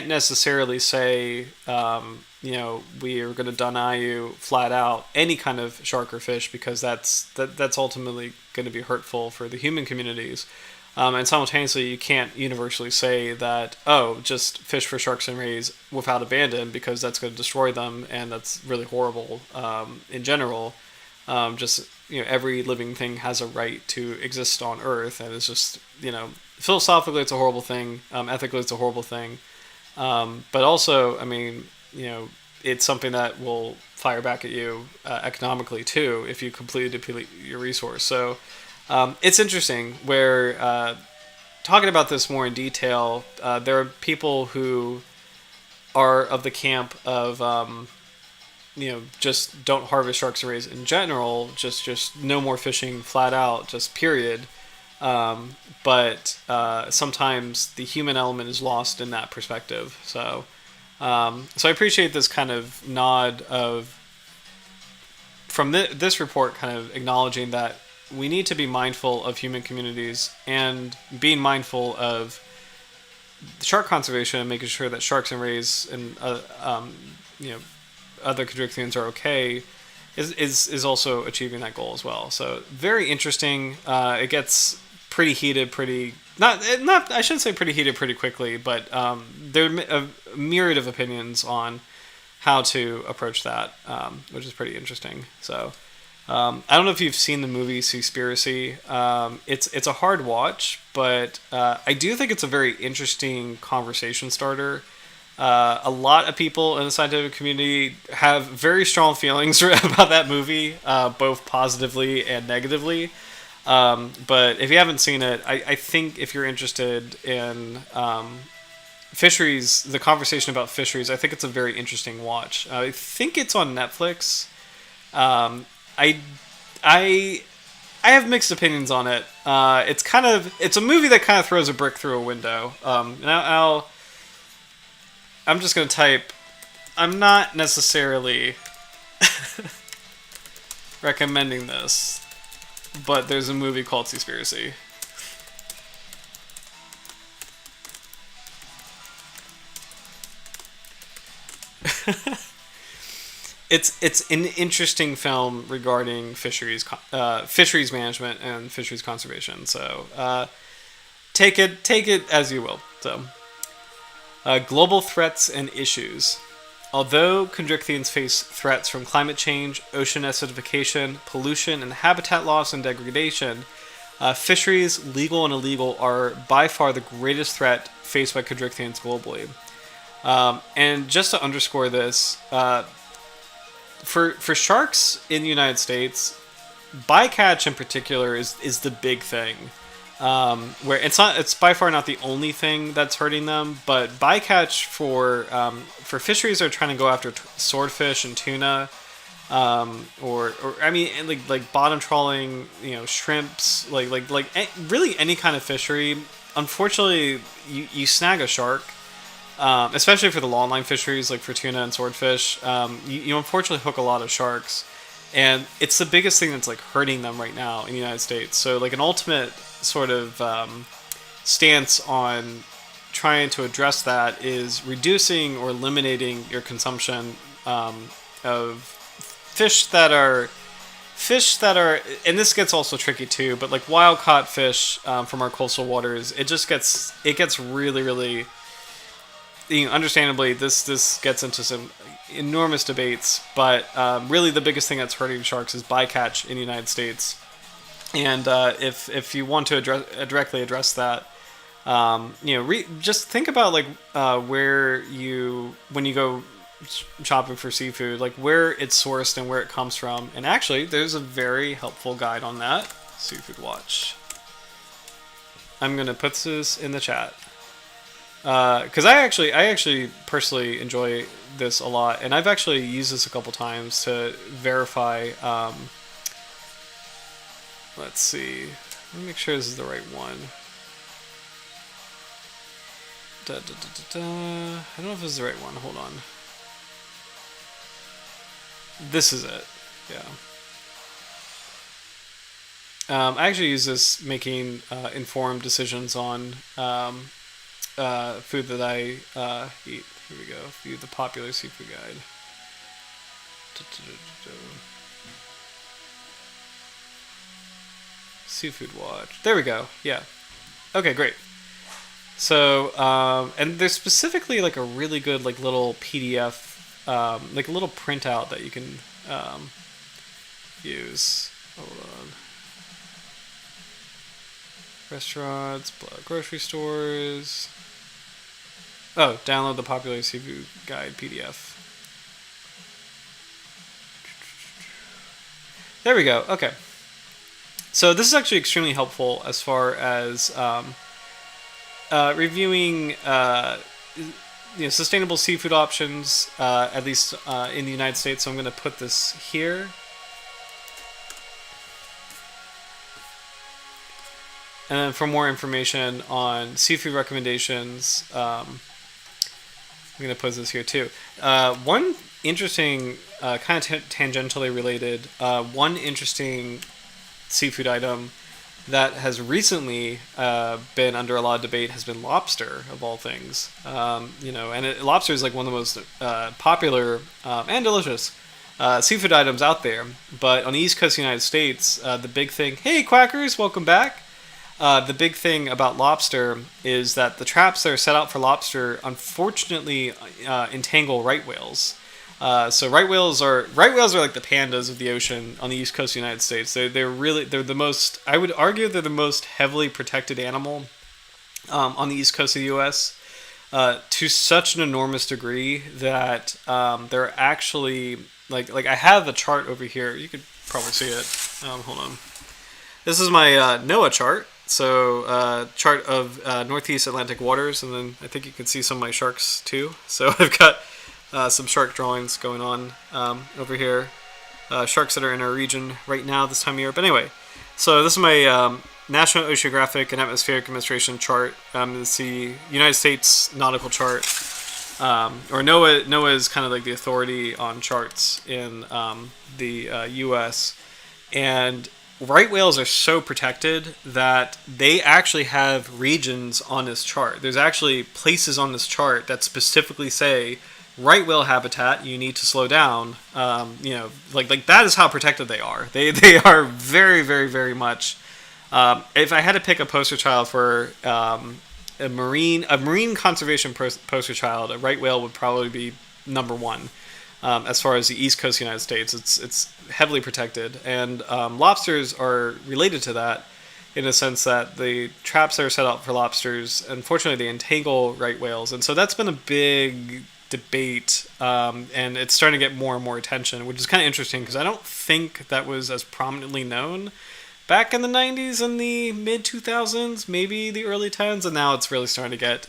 necessarily say we are going to deny you flat out any kind of shark or fish, because that's ultimately going to be hurtful for the human communities, and simultaneously you can't universally say that just fish for sharks and rays without abandon, because that's going to destroy them, and that's really horrible in general. Every living thing has a right to exist on Earth, and it's just philosophically it's a horrible thing, ethically it's a horrible thing, but also it's something that will fire back at you economically too if you completely deplete your resource. So it's interesting where talking about this more in detail, there are people who are of the camp of just don't harvest sharks and rays in general, just no more fishing flat out, just period. But sometimes the human element is lost in that perspective. So I appreciate this kind of nod of from this report, kind of acknowledging that we need to be mindful of human communities and being mindful of shark conservation and making sure that sharks and rays and other Chondrichthyans are okay is also achieving that goal as well. So very interesting. It gets pretty heated, not I shouldn't say pretty heated pretty quickly, but there are a myriad of opinions on how to approach that, which is pretty interesting. So I don't know if you've seen the movie Seaspiracy. It's a hard watch, but I do think it's a very interesting conversation starter. A lot of people in the scientific community have very strong feelings about that movie, both positively and negatively. But if you haven't seen it, I think if you're interested in fisheries, the conversation about fisheries, I think it's a very interesting watch. I think it's on Netflix. I have mixed opinions on it. It's a movie that kind of throws a brick through a window. I'm just gonna type. I'm not necessarily recommending this, but there's a movie called Seaspiracy. It's an interesting film regarding fisheries management and fisheries conservation. So take it as you will. So global threats and issues. Although Chondrichthyans face threats from climate change, ocean acidification, pollution, and habitat loss and degradation, fisheries, legal and illegal, are by far the greatest threat faced by Chondrichthyans globally. And just to underscore this, for sharks in the United States, bycatch in particular is the big thing. Where it's by far not the only thing that's hurting them, but bycatch for fisheries that are trying to go after swordfish and tuna, or I mean like bottom trawling, shrimps, really any kind of fishery. Unfortunately, you snag a shark, especially for the longline fisheries like for tuna and swordfish. You unfortunately hook a lot of sharks, and it's the biggest thing that's like hurting them right now in the United States. So like an ultimate sort of stance on trying to address that is reducing or eliminating your consumption of fish that are, and this gets also tricky too, but like wild caught fish from our coastal waters, it gets really, really, understandably this gets into some enormous debates, but really the biggest thing that's hurting sharks is bycatch in the United States. And if you want to directly address that, just think about like when you go shopping for seafood, like where it's sourced and where it comes from. And actually, there's a very helpful guide on that. Seafood Watch. I'm gonna put this in the chat because I actually personally enjoy this a lot, and I've actually used this a couple times to verify. Let's see. Let me make sure this is the right one. I don't know if this is the right one. Hold on. This is it. Yeah. I actually use this making informed decisions on food that I eat. Here we go. View the popular seafood guide. Seafood Watch. There we go. Yeah. Okay, great. So, and there's specifically like a really good like little PDF, like a little printout that you can use. Hold on. Restaurants, grocery stores. Oh, download the popular seafood guide PDF. There we go. Okay. So this is actually extremely helpful as far as reviewing sustainable seafood options, at least in the United States. So I'm going to put this here. And then for more information on seafood recommendations, I'm going to put this here too. One interesting, kind of tangentially related, one interesting seafood item that has recently been under a lot of debate has been lobster, of all things. And lobster is like one of the most popular and delicious seafood items out there. But on the East Coast of the United States, the big thing... Hey, Quackers, welcome back. The big thing about lobster is that the traps that are set out for lobster, unfortunately, entangle right whales. So right whales are like the pandas of the ocean on the East Coast of the United States. They're the most, I would argue, they're the most heavily protected animal on the East Coast of the U.S. To such an enormous degree that they're actually like I have a chart over here. You could probably see it. Hold on. This is my NOAA chart. So chart of Northeast Atlantic waters, and then I think you can see some of my sharks too. So I've got some shark drawings going on over here. Sharks that are in our region right now this time of year. But anyway, so this is my National Oceanographic and Atmospheric Administration chart. It's the United States nautical chart. Or NOAA is kind of like the authority on charts in the U.S. And right whales are so protected that they actually have regions on this chart. There's actually places on this chart that specifically say right whale habitat, you need to slow down. Like that is how protected they are. They are very, very, very much. If I had to pick a poster child for a marine conservation poster child, a right whale would probably be number one. As far as the East Coast of the United States, it's heavily protected, and lobsters are related to that in the sense that the traps that are set out for lobsters, unfortunately, they entangle right whales, and so that's been a big debate, and it's starting to get more and more attention, which is kind of interesting because I don't think that was as prominently known back in the 90s and the mid 2000s, maybe the early 10s, and now it's really starting to get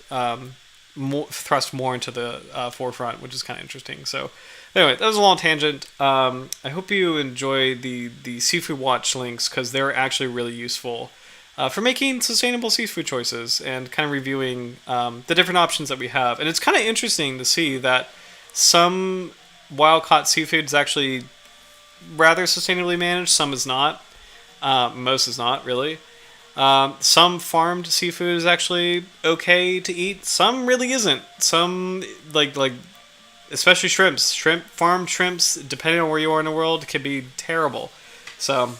thrust more into the forefront, which is kind of interesting. So anyway, that was a long tangent. I hope you enjoy the Seafood Watch links because they're actually really useful for making sustainable seafood choices and kind of reviewing the different options that we have. And it's kind of interesting to see that some wild-caught seafood is actually rather sustainably managed, some is not. Most is not, really. Some farmed seafood is actually okay to eat. Some really isn't. Some, like especially shrimps. Farmed shrimps, depending on where you are in the world, can be terrible. So,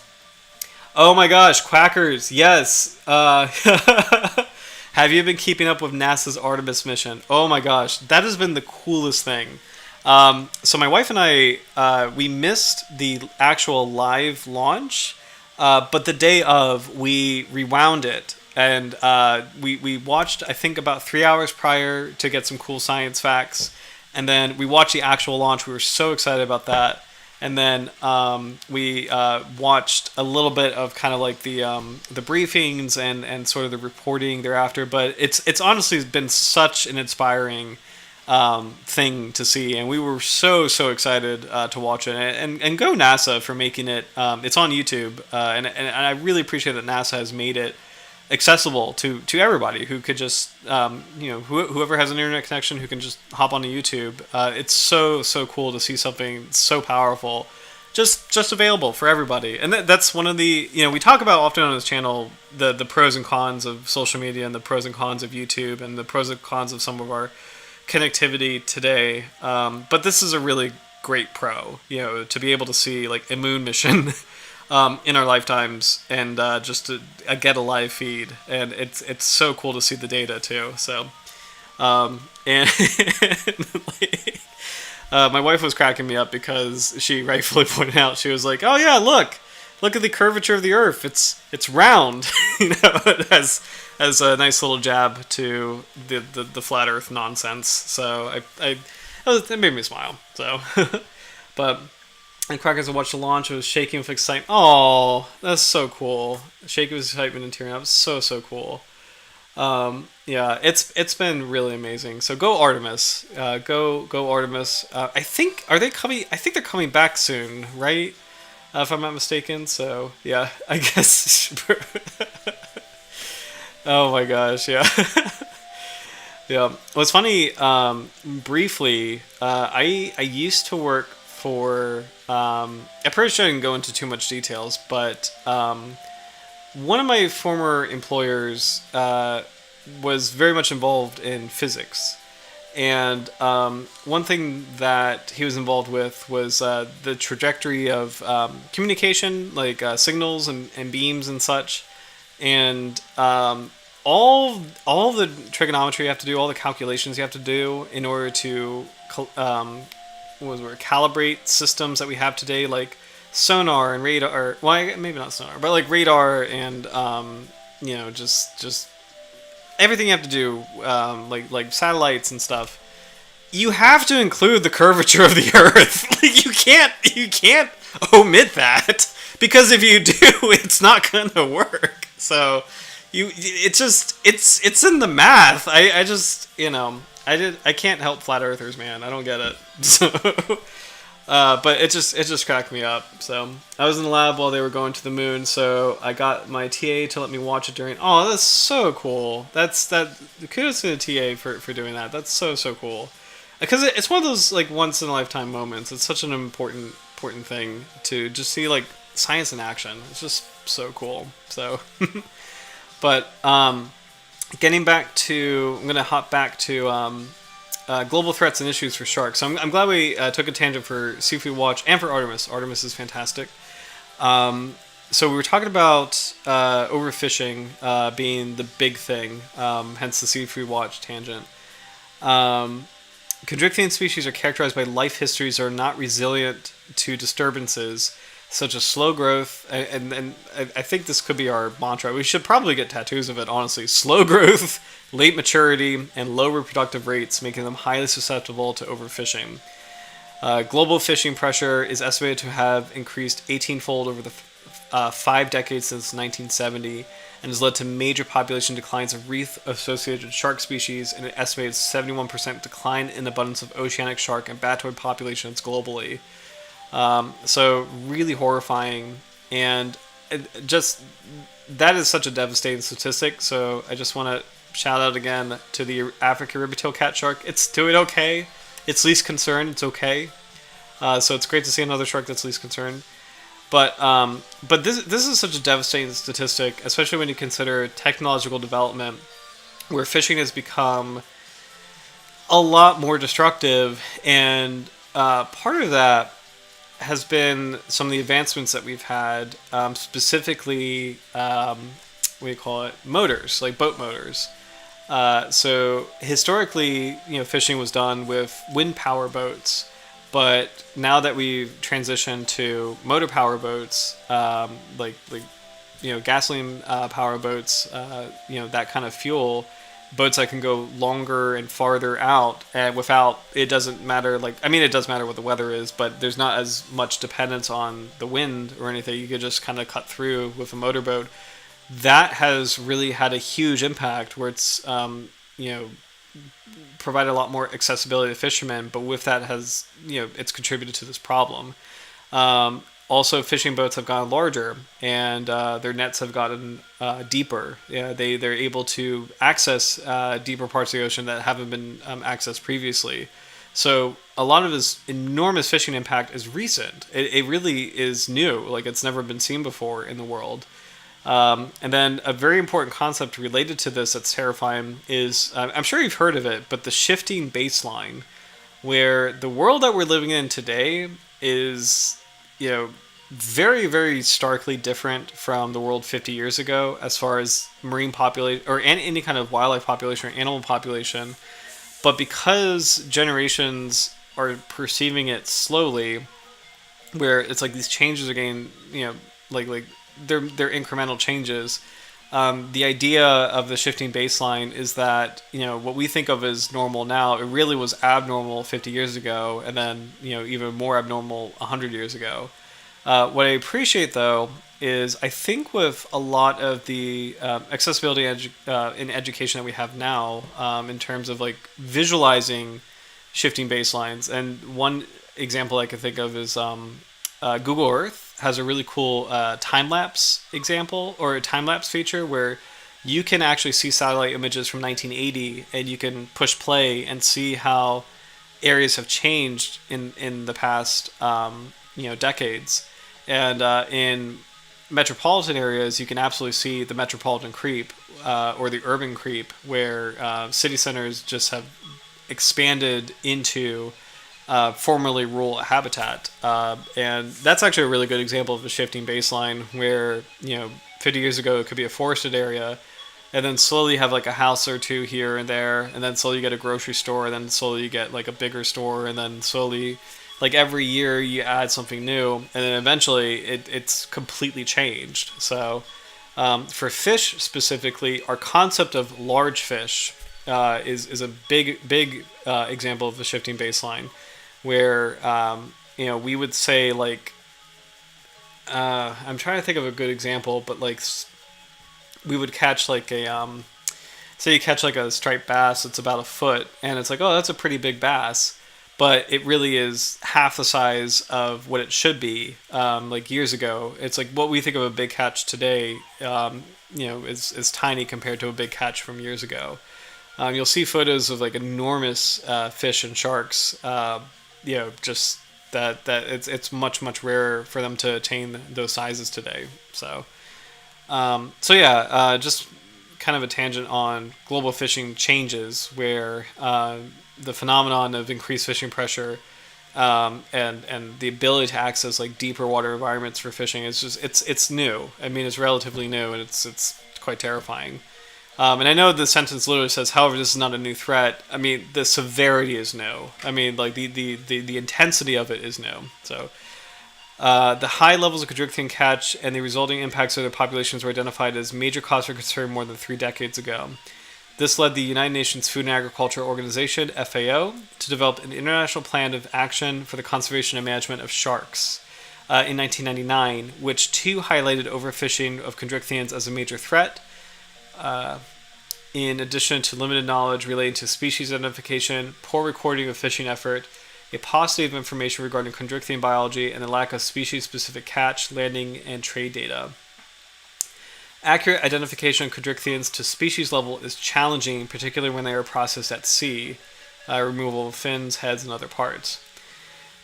oh my gosh, Quackers, yes. Have you been keeping up with NASA's Artemis mission? Oh my gosh, that has been the coolest thing. So my wife and I, we missed the actual live launch. But the day of, we rewound it, and we watched, I think, about 3 hours prior to get some cool science facts, and then we watched the actual launch. We were so excited about that, and then we watched a little bit of kind of like the briefings and sort of the reporting thereafter. But it's honestly been such an inspiring thing to see, and we were so excited to watch it, and go NASA for making it. It's on YouTube, and I really appreciate that NASA has made it accessible to everybody who could just whoever has an internet connection who can just hop onto YouTube. It's so cool to see something so powerful just available for everybody, and that's one of the we talk about often on this channel the pros and cons of social media and the pros and cons of YouTube and the pros and cons of some of our connectivity today, but this is a really great pro, to be able to see like a moon mission in our lifetimes and just to get a live feed, and it's so cool to see the data too. So and my wife was cracking me up because she rightfully pointed out, she was like, oh yeah, look at the curvature of the Earth, it's round. As a nice little jab to the flat Earth nonsense. So it made me smile. So, but And Crackers watched the launch. It was shaking with excitement. Oh, that's so cool. Shaking with excitement and tearing up. So cool. Yeah, it's been really amazing. So go Artemis. Go Artemis. I think are they coming? I think they're coming back soon, right? If I'm not mistaken. So yeah, I guess. Oh my gosh, yeah. Yeah. Well, it's funny. Briefly, I used to work for. I probably shouldn't go into too much details, but one of my former employers was very much involved in physics. And one thing that he was involved with was the trajectory of communication, like signals and beams and such. And all the trigonometry you have to do, all the calculations you have to do in order to calibrate systems that we have today, like sonar and radar. Well, maybe not sonar, but like radar and just everything you have to do, like satellites and stuff. You have to include the curvature of the Earth. Like you can't omit that, because if you do, it's not gonna work. So it's in the math. I just I can't help flat earthers, man. I don't get it. So but it just cracked me up. So I was in the lab while they were going to the moon, so I got my TA to let me watch it during. Oh, that's so cool. Kudos to the TA for doing that. That's so cool. Because it's one of those like once in a lifetime moments. It's such an important thing to just see like science in action. It's just so cool. So, but getting back to, I'm gonna hop back to global threats and issues for sharks. So I'm glad we took a tangent for Seafood Watch and for Artemis. Artemis is fantastic. So we were talking about overfishing being the big thing, hence the Seafood Watch tangent. Chondrichthyan species are characterized by life histories that are not resilient to disturbances, such as slow growth, and I think this could be our mantra. We should probably get tattoos of it, honestly. Slow growth, late maturity, and low reproductive rates, making them highly susceptible to overfishing. Global fishing pressure is estimated to have increased 18-fold over the 5 decades since 1970, and has led to major population declines of reef-associated shark species and an estimated 71% decline in abundance of oceanic shark and batoid populations globally. So really horrifying, and just that is such a devastating statistic. So I just want to shout out again to the African Ribbontail Catshark. It's doing okay. It's least concerned. It's okay. So it's great to see another shark that's least concerned. But this is such a devastating statistic, especially when you consider technological development, where fishing has become a lot more destructive, and part of that has been some of the advancements that we've had, specifically, motors, like boat motors. So historically, fishing was done with wind power boats. But now that we've transitioned to motor power boats, gasoline power boats, that kind of fuel, boats that can go longer and farther out, and without, it doesn't matter. It does matter what the weather is, but there's not as much dependence on the wind or anything. You could just kind of cut through with a motorboat. That has really had a huge impact, where it's provided a lot more accessibility to fishermen, but with that has, it's contributed to this problem. Also, fishing boats have gotten larger, and their nets have gotten deeper. Yeah, they're able to access deeper parts of the ocean that haven't been accessed previously. So a lot of this enormous fishing impact is recent. It really is new. Like, it's never been seen before in the world. And then a very important concept related to this that's terrifying is, I'm sure you've heard of it, but the shifting baseline, where the world that we're living in today is, very, very starkly different from the world 50 years ago as far as marine population or any kind of wildlife population or animal population. But because generations are perceiving it slowly, where it's like these changes are getting, they're incremental changes. the idea of the shifting baseline is that what we think of as normal now, it really was abnormal 50 years ago, and then even more abnormal 100 years ago. What I appreciate though is I think with a lot of the accessibility in education that we have now, in terms of like visualizing shifting baselines, and one example I can think of is Google Earth has a really cool time-lapse example, or a time-lapse feature where you can actually see satellite images from 1980 and you can push play and see how areas have changed in the past decades. And in metropolitan areas, you can absolutely see the metropolitan creep or the urban creep, where city centers just have expanded into formerly rural habitat. And that's actually a really good example of a shifting baseline where, 50 years ago it could be a forested area, and then slowly you have like a house or two here and there, and then slowly you get a grocery store, and then slowly you get like a bigger store, and then slowly, like every year you add something new, and then eventually it's completely changed. So for fish specifically, our concept of large fish is a big example of the shifting baseline, where we would say like I'm trying to think of a good example, but like we would catch like a say you catch like a striped bass that's about a foot, and it's like, oh, that's a pretty big bass, but it really is half the size of what it should be. Like years ago, it's like what we think of a big catch today is tiny compared to a big catch from years ago. You'll see photos of like enormous fish and sharks. Just that it's much rarer for them to attain those sizes today. So just kind of a tangent on global fishing changes, where the phenomenon of increased fishing pressure and the ability to access like deeper water environments for fishing is just it's new. I mean, it's relatively new, and it's quite terrifying. And I know the sentence literally says, however, this is not a new threat. I mean, the severity is new. I mean, like the intensity of it is new. So the high levels of Conroe-Nicholls catch and the resulting impacts of their populations were identified as major cause for concern more than 3 decades ago. This led the United Nations Food and Agriculture Organization, FAO, to develop an international plan of action for the conservation and management of sharks in 1999, which too highlighted overfishing of Conroe-Nicholls as a major threat. In addition to limited knowledge relating to species identification, poor recording of fishing effort, a paucity of information regarding Conroe-Nicholls biology, and the lack of species-specific catch, landing, and trade data. Accurate identification of Conroe-Nicholls to species level is challenging, particularly when they are processed at sea, removal of fins, heads, and other parts.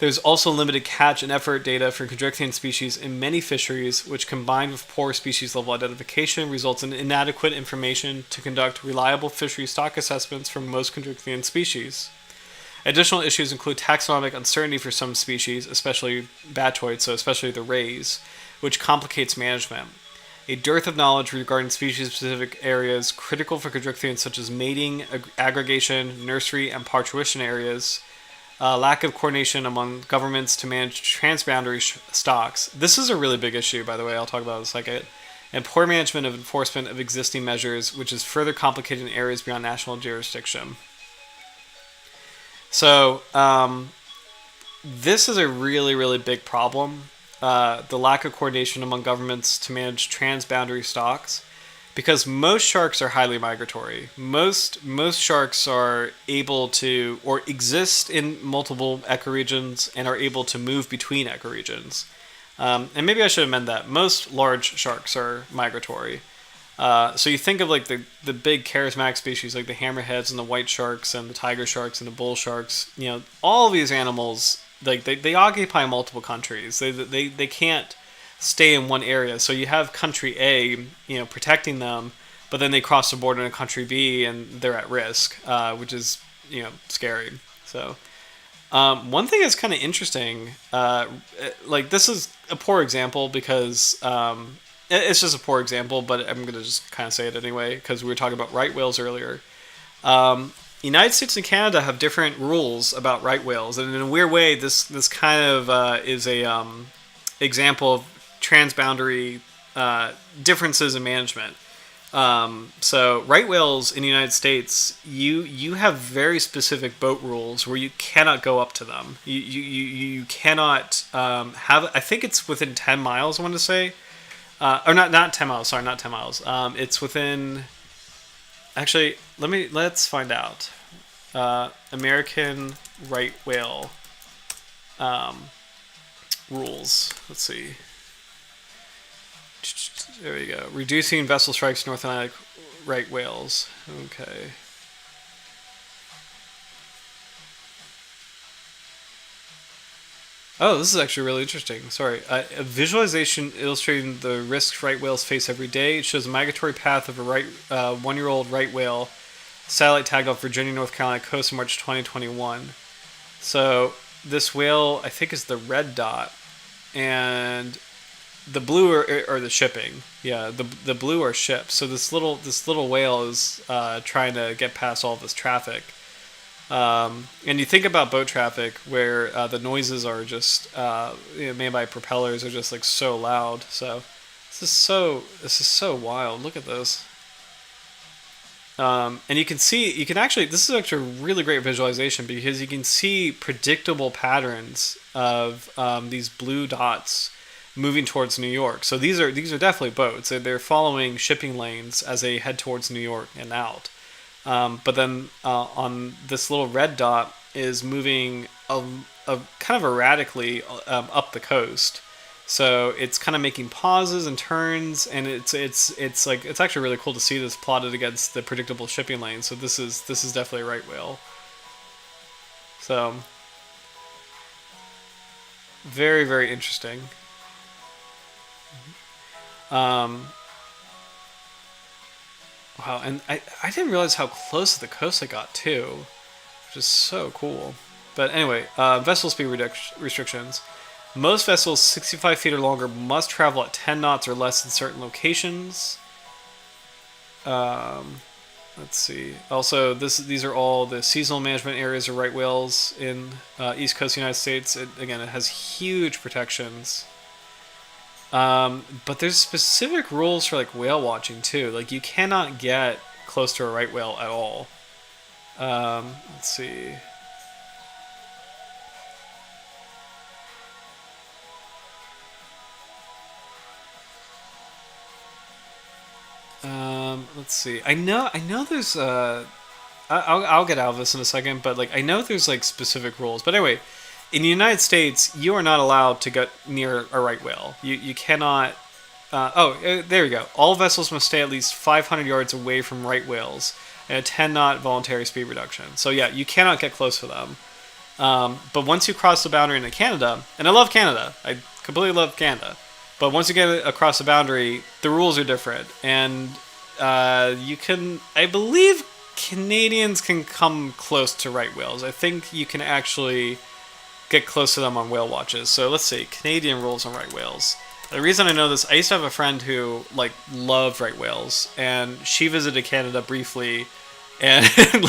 There's also limited catch and effort data for Conroe-Nicholls species in many fisheries, which combined with poor species level identification results in inadequate information to conduct reliable fishery stock assessments for most Conroe-Nicholls species. Additional issues include taxonomic uncertainty for some species, especially batoids, so especially the rays, which complicates management. A dearth of knowledge regarding species-specific areas critical for Conroe-Nicholls, such as mating, aggregation, nursery, and parturition areas. Lack of coordination among governments to manage transboundary stocks. This is a really big issue, by the way. I'll talk about it in a second. And poor management of enforcement of existing measures, which is further complicated in areas beyond national jurisdiction. So, this is a really, really big problem. The lack of coordination among governments to manage transboundary stocks. Because most sharks are highly migratory. Most sharks are able to, or exist in multiple ecoregions and are able to move between ecoregions. And maybe I should amend that. Most large sharks are migratory. So you think of like the big charismatic species like the hammerheads and the white sharks and the tiger sharks and the bull sharks. All of these animals, like they occupy multiple countries. They can't stay in one area. So you have country A, protecting them, but then they cross the border in country B and they're at risk, which is, scary. So one thing that's kind of interesting, like this is a poor example because it's just a poor example, but I'm going to just kind of say it anyway because we were talking about right whales earlier. United States and Canada have different rules about right whales, and in a weird way, this kind of is a example of transboundary differences in management. So right whales in the United States, you have very specific boat rules where you cannot go up to them. You cannot have. I think it's within 10 miles. I want to say, or not 10 miles. Sorry, not 10 miles. It's within. Actually, let's find out. American right whale rules. Let's see. There we go. Reducing vessel strikes North Atlantic right whales. Okay. Oh, this is actually really interesting. Sorry. A visualization illustrating the risks right whales face every day. It shows a migratory path of a 1-year-old right whale satellite tagged off Virginia, North Carolina coast in March 2021. So this whale, I think, is the red dot, and the blue are the shipping. Yeah, the blue are ships. So this little whale is trying to get past all this traffic. And you think about boat traffic where the noises are just made by propellers are just like so loud. So this is so wild. Look at this. And you can actually, this is actually a really great visualization because you can see predictable patterns of these blue dots moving towards New York. So these are definitely boats. They're following shipping lanes as they head towards New York and out. But then on this little red dot is moving a kind of erratically up the coast. So it's kind of making pauses and turns, and it's actually really cool to see this plotted against the predictable shipping lane. So this is definitely a right whale. So very, very interesting. Wow, and I didn't realize how close to the coast I got too, which is so cool. But anyway, vessel speed restrictions. Most vessels 65 feet or longer must travel at 10 knots or less in certain locations. Let's see. Also, these are all the seasonal management areas of right whales in East Coast United States. It has huge protections. But there's specific rules for like whale watching too. Like you cannot get close to a right whale at all. Let's see. Let's see. I know. There's. I'll get out of this in a second, but like I know there's like specific rules. But anyway, in the United States, you are not allowed to get near a right whale. You cannot. There we go. All vessels must stay at least 500 yards away from right whales and a 10-knot voluntary speed reduction. So yeah, you cannot get close to them. But once you cross the boundary into Canada, and I love Canada, I completely love Canada. But once you get across the boundary, the rules are different, and you can, I believe, Canadians can come close to right whales. I think you can actually get close to them on whale watches. So let's see, Canadian rules on right whales. The reason I know this, I used to have a friend who like loved right whales, and she visited Canada briefly, and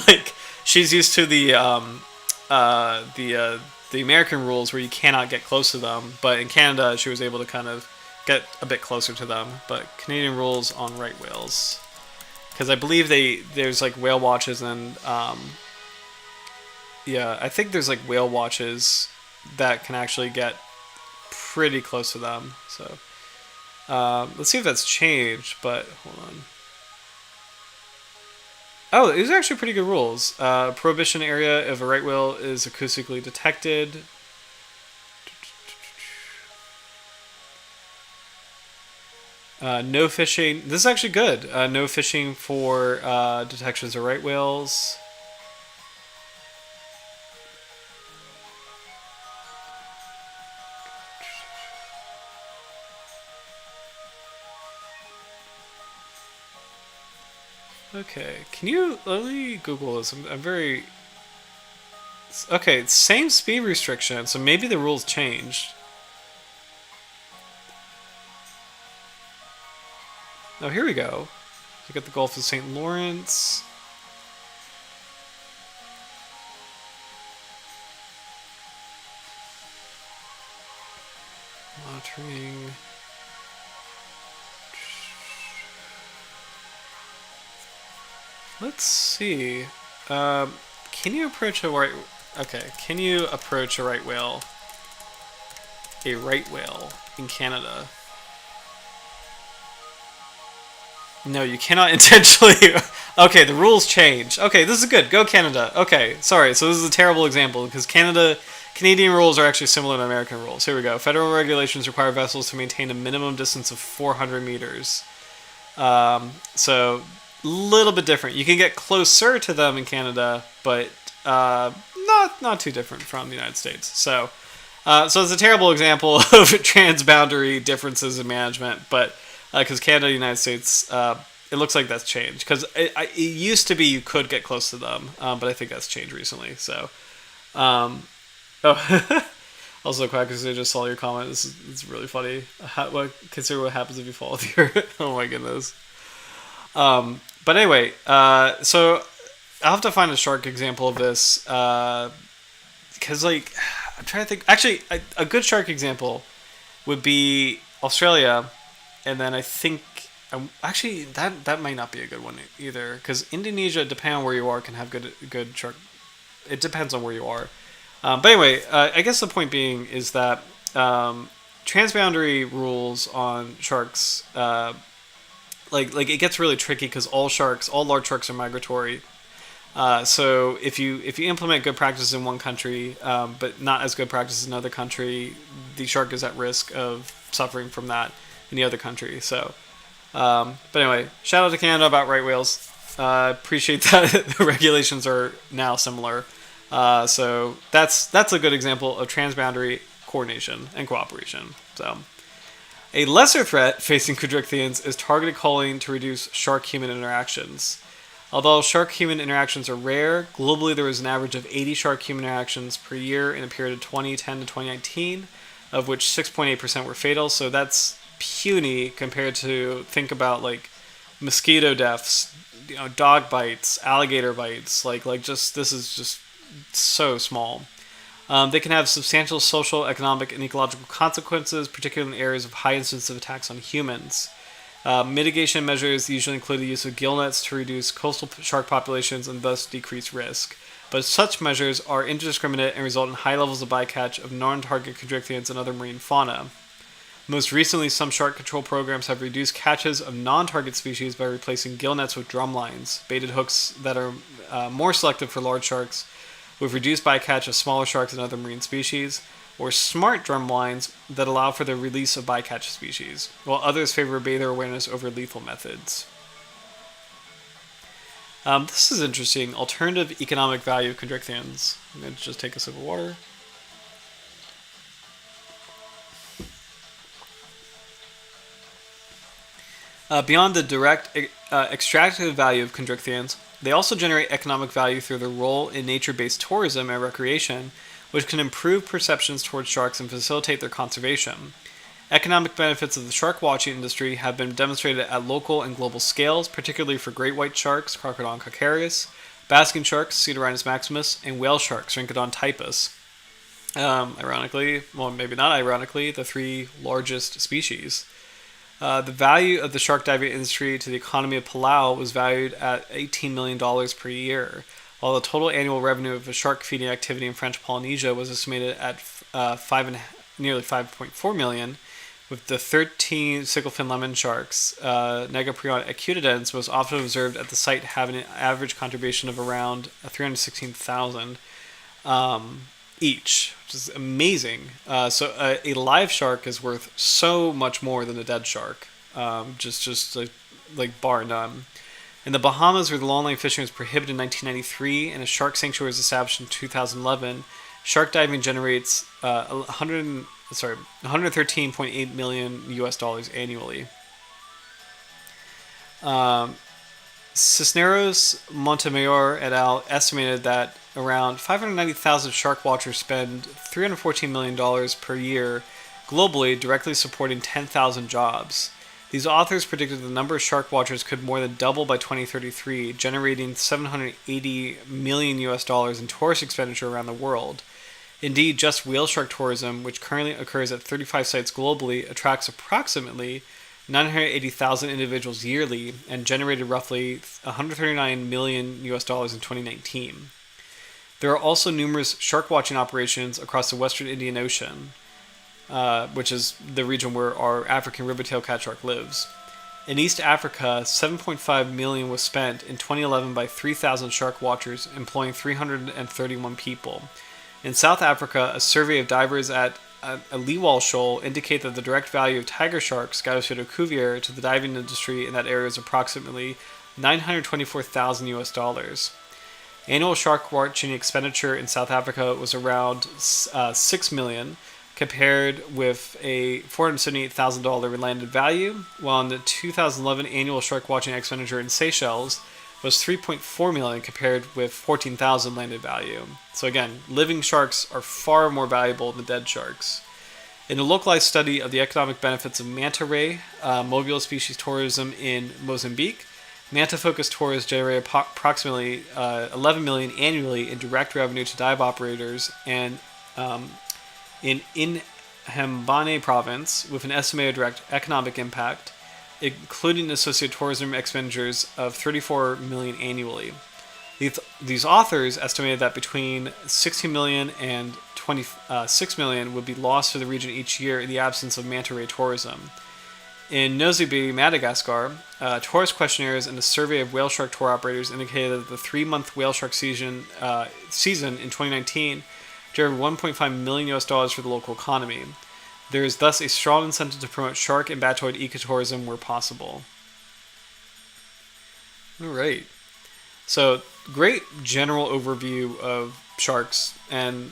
like she's used to the American rules where you cannot get close to them, but in Canada she was able to kind of get a bit closer to them. But Canadian rules on right whales, because I believe there's like whale watches and I think there's like whale watches that can actually get pretty close to them. So let's see if that's changed. But hold on. Oh, these are actually pretty good rules. Prohibition area if a right whale is acoustically detected. No fishing. This is actually good. No fishing for detections of right whales. Okay, let me Google this. I'm very... Okay, same speed restriction, so maybe the rules changed. Oh, here we go. You got the Gulf of St. Lawrence. Monitoring. Let's see. Can you approach a right? Okay, can you approach a right whale? A right whale in Canada? No, you cannot intentionally. Okay, the rules change. Okay, this is good. Go Canada. Okay, sorry. So this is a terrible example because Canadian rules are actually similar to American rules. Here we go. Federal regulations require vessels to maintain a minimum distance of 400 meters. So a little bit different. You can get closer to them in Canada, but not too different from the United States. So it's a terrible example of transboundary differences in management, but because Canada and the United States, it looks like that's changed. Because it used to be you could get close to them, but I think that's changed recently. So, oh, also, Quackers, I just saw your comment. It's really funny. Consider what happens if you fall with your. Oh my goodness. But anyway, so I'll have to find a shark example of this because like I'm trying to think. Actually, a good shark example would be Australia, and then I think actually that might not be a good one either because Indonesia, depending on where you are, can have good shark. It depends on where you are. But anyway, I guess the point being is that transboundary rules on sharks, like it gets really tricky because all large sharks are migratory. So if you implement good practices in one country, but not as good practices in another country, the shark is at risk of suffering from that in the other country. So, but anyway, shout out to Canada about right whales. Appreciate that the regulations are now similar. So that's a good example of transboundary coordination and cooperation. So. A lesser threat facing Chondrichthyans is targeted culling to reduce shark-human interactions. Although shark-human interactions are rare, globally there was an average of 80 shark-human interactions per year in a period of 2010 to 2019, of which 6.8% were fatal, so that's puny compared to, think about like mosquito deaths, dog bites, alligator bites, like just this is just so small. They can have substantial social, economic, and ecological consequences, particularly in areas of high incidence of attacks on humans. Mitigation measures usually include the use of gill nets to reduce coastal shark populations and thus decrease risk. But such measures are indiscriminate and result in high levels of bycatch of non-target chondrichthyans and other marine fauna. Most recently, some shark control programs have reduced catches of non-target species by replacing gill nets with drum lines, baited hooks that are more selective for large sharks, with reduced bycatch of smaller sharks and other marine species, or smart drum lines that allow for the release of bycatch species, while others favor bather awareness over lethal methods. This is interesting. Alternative economic value of chondrichthyans. I'm going to just take a sip of water. Beyond the direct extractive value of chondrichthyans, they also generate economic value through their role in nature-based tourism and recreation, which can improve perceptions towards sharks and facilitate their conservation. Economic benefits of the shark watching industry have been demonstrated at local and global scales, particularly for great white sharks, Crocodon calcareus, basking sharks, Sinuans maximus, and whale sharks, Rhynchodon typus. Ironically, well, maybe not ironically, the three largest species. The value of the shark diving industry to the economy of Palau was valued at $18 million per year, while the total annual revenue of the shark feeding activity in French Polynesia was estimated at nearly 5.4 million, with the 13 sickle-fin lemon sharks, Negaprion acutidens, was often observed at the site having an average contribution of around 316,000 each, which is amazing. So a live shark is worth so much more than a dead shark, just like bar none. In the Bahamas, where the longline fishing was prohibited in 1993 and a shark sanctuary was established in 2011, shark diving generates 113.8 million US dollars annually. Cisneros Montemayor et al. Estimated that around 590,000 shark watchers spend $314 million per year globally, directly supporting 10,000 jobs. These authors predicted the number of shark watchers could more than double by 2033, generating 780 million US dollars in tourist expenditure around the world. Indeed, just whale shark tourism, which currently occurs at 35 sites globally, attracts approximately 980,000 individuals yearly and generated roughly 139 million US dollars in 2019. There are also numerous shark watching operations across the western Indian Ocean, which is the region where our African Ribbontail Catshark lives. In East Africa, 7.5 million was spent in 2011 by 3,000 shark watchers, employing 331 people. In South Africa, a survey of divers at a Leewall shoal indicate that the direct value of tiger sharks, Gallopseudo cuvier, to the diving industry in that area is approximately 924,000 US dollars. Annual shark watching expenditure in South Africa was around 6 million, compared with a $478,000 landed value, while in the 2011 annual shark watching expenditure in Seychelles was 3.4 million compared with 14,000 landed value. So again, living sharks are far more valuable than dead sharks. In a localized study of the economic benefits of manta ray mobile species tourism in Mozambique, manta-focused tours generate approximately 11 million annually in direct revenue to dive operators, and in Inhambane province, with an estimated direct economic impact, including associated tourism expenditures of 34 million annually. These authors estimated that between 16 million and 26 million would be lost to the region each year in the absence of manta ray tourism. In Nosy Be, Madagascar, tourist questionnaires and a survey of whale shark tour operators indicated that the 3-month whale shark season in 2019 generated 1.5 million US dollars for the local economy. There is thus a strong incentive to promote shark and batoid ecotourism where possible. All right. So, great general overview of sharks and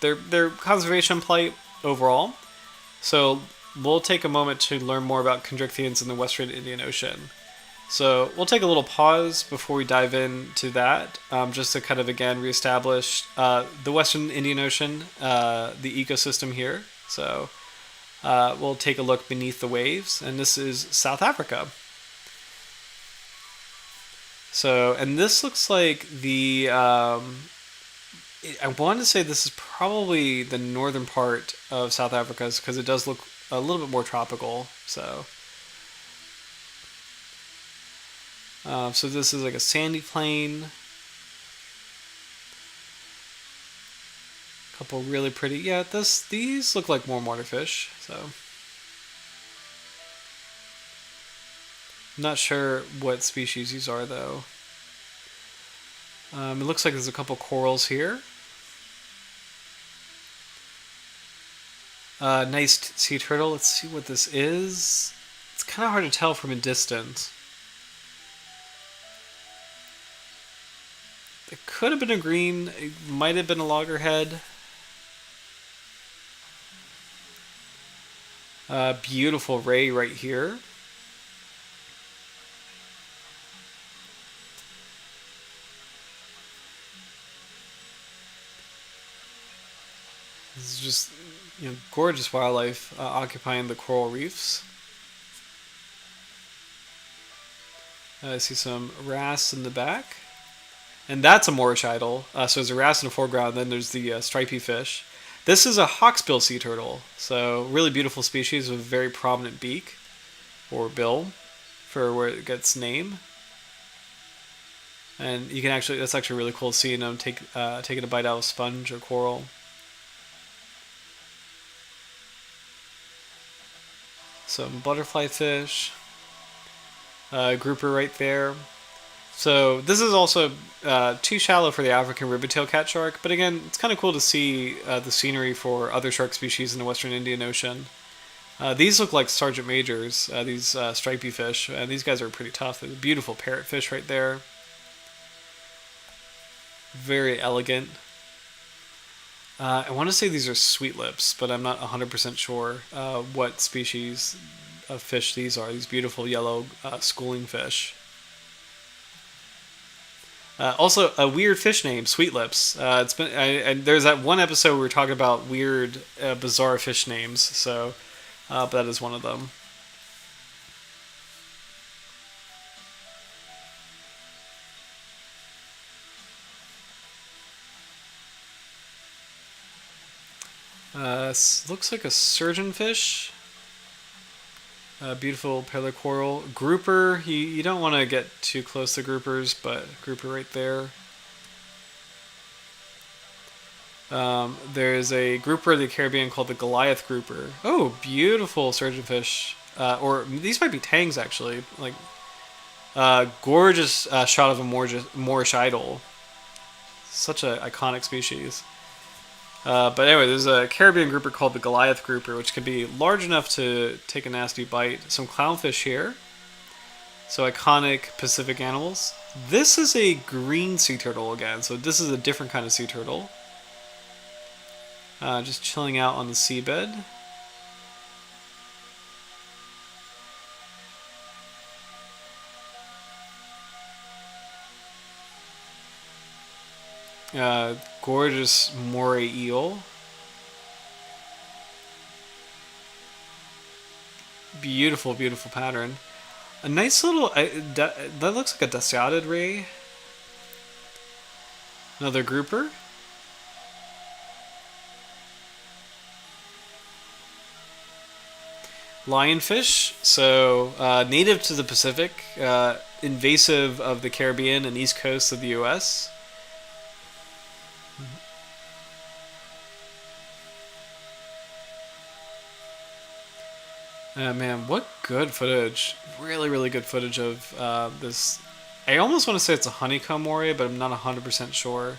their conservation plight overall. So, we'll take a moment to learn more about chondrichthyans in the western Indian Ocean. So we'll take a little pause before we dive into that, just to kind of again reestablish the western Indian Ocean, the ecosystem here. So we'll take a look beneath the waves, and this is South Africa. So, and this looks like the, I want to say this is probably the northern part of South Africa, because it does look a little bit more tropical. So this is like a sandy plain. A couple really pretty. Yeah, these look like warm water fish. So I'm not sure what species these are though. It looks like there's a couple corals here. Nice sea turtle. Let's see what this is. It's kind of hard to tell from a distance. It could have been a green. It might have been a loggerhead. Beautiful ray right here. This is just gorgeous wildlife occupying the coral reefs. I see some wrasse in the back. And that's a Moorish idol. So there's a wrasse in the foreground, and then there's the stripy fish. This is a hawksbill sea turtle. So really beautiful species with a very prominent beak, or bill, for where it gets name. And you can that's actually really cool seeing them taking a bite out of sponge or coral. Some butterfly fish. Grouper right there. So this is also too shallow for the African Ribbontail Catshark, but again, it's kind of cool to see the scenery for other shark species in the western Indian Ocean. These look like Sergeant Majors, these stripy fish. These guys are pretty tough. There's a beautiful parrotfish right there. Very elegant. I want to say these are sweet lips, but I'm not 100% sure what species of fish these are. These beautiful yellow schooling fish. Also, a weird fish name, Sweet Lips. There's that one episode where we were talking about weird, bizarre fish names. So, but that is one of them. Looks like a surgeonfish. Beautiful pale coral. Grouper, you don't want to get too close to groupers, but grouper right there. There's a grouper of the Caribbean called the Goliath grouper. Oh, beautiful surgeonfish. Or these might be tangs actually. Like, gorgeous shot of a Moorish idol. Such an iconic species. But anyway, there's a Caribbean grouper called the Goliath grouper, which can be large enough to take a nasty bite. Some clownfish here. So iconic Pacific animals. This is a green sea turtle again, so this is a different kind of sea turtle. Just chilling out on the seabed. Gorgeous moray eel. Beautiful, beautiful pattern. A nice little... that looks like a daciatid ray. Another grouper. Lionfish, so native to the Pacific, invasive of the Caribbean and east coast of the U.S. Man, what good footage. Really, really good footage of this. I almost want to say it's a honeycomb moray, but I'm not 100% sure.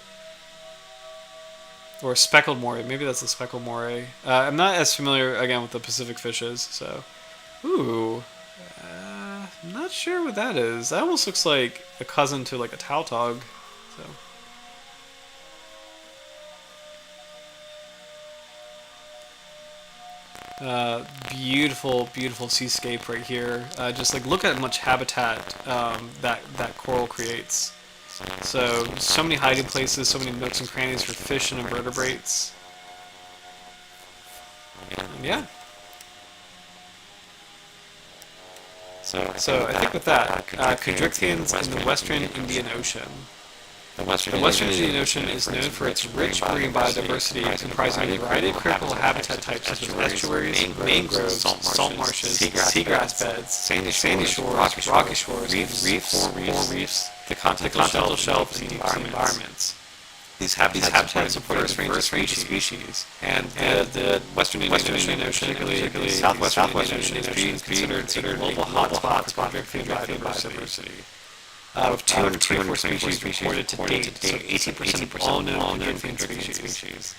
Or speckled moray. Maybe that's a speckled moray. I'm not as familiar, again, with the Pacific fishes, so... Ooh. I'm not sure what that is. That almost looks like a cousin to, like, a tautog. So... beautiful, beautiful seascape right here. Just like look at how much habitat that coral creates. So many hiding places, so many nooks and crannies for fish and invertebrates. And yeah. So I think with that, Chondrichthyans in the Western Indian Ocean. The Western Indian Ocean is known for its rich marine biodiversity, comprising a variety of critical habitat types such as estuaries, mangroves, salt marshes, seagrass beds, sandy shores, rocky shores, reefs, the continental shelf, and deep sea environments. These habitats support a diverse range of species, and the Western Indian Ocean, particularly Southwestern Indian Ocean, is considered a global hotspot for Chondrichthyan biodiversity. With 224 species reported to date, so 18% of all known Chondrichthyan species.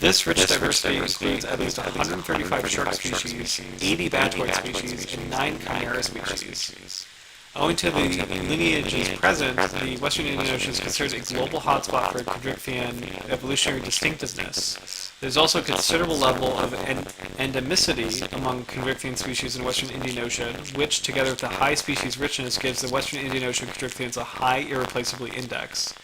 This rich diversity includes at least 135 shark species, 80 batoid species, and 9 chimera species. Owing to the lineages present, the Western Indian Ocean is considered a global hotspot for Chondrichthyan evolutionary distinctiveness. There's also a considerable level of endemicity among Chondrichthyan species in the Western Indian Ocean, which, together with the high species richness, gives the Western Indian Ocean Chondrichthyans a high irreplaceably index.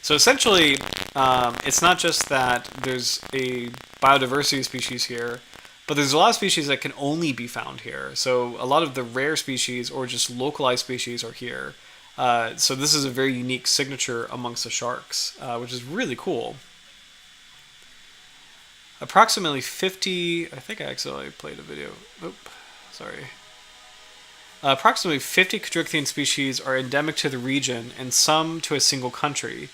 So essentially, it's not just that there's a biodiversity species here, but there's a lot of species that can only be found here. So a lot of the rare species or just localized species are here. So this is a very unique signature amongst the sharks, which is really cool. Approximately 50... I think I accidentally played a video. Oop, sorry. Approximately 50 Chondrichthyan species are endemic to the region and some to a single country.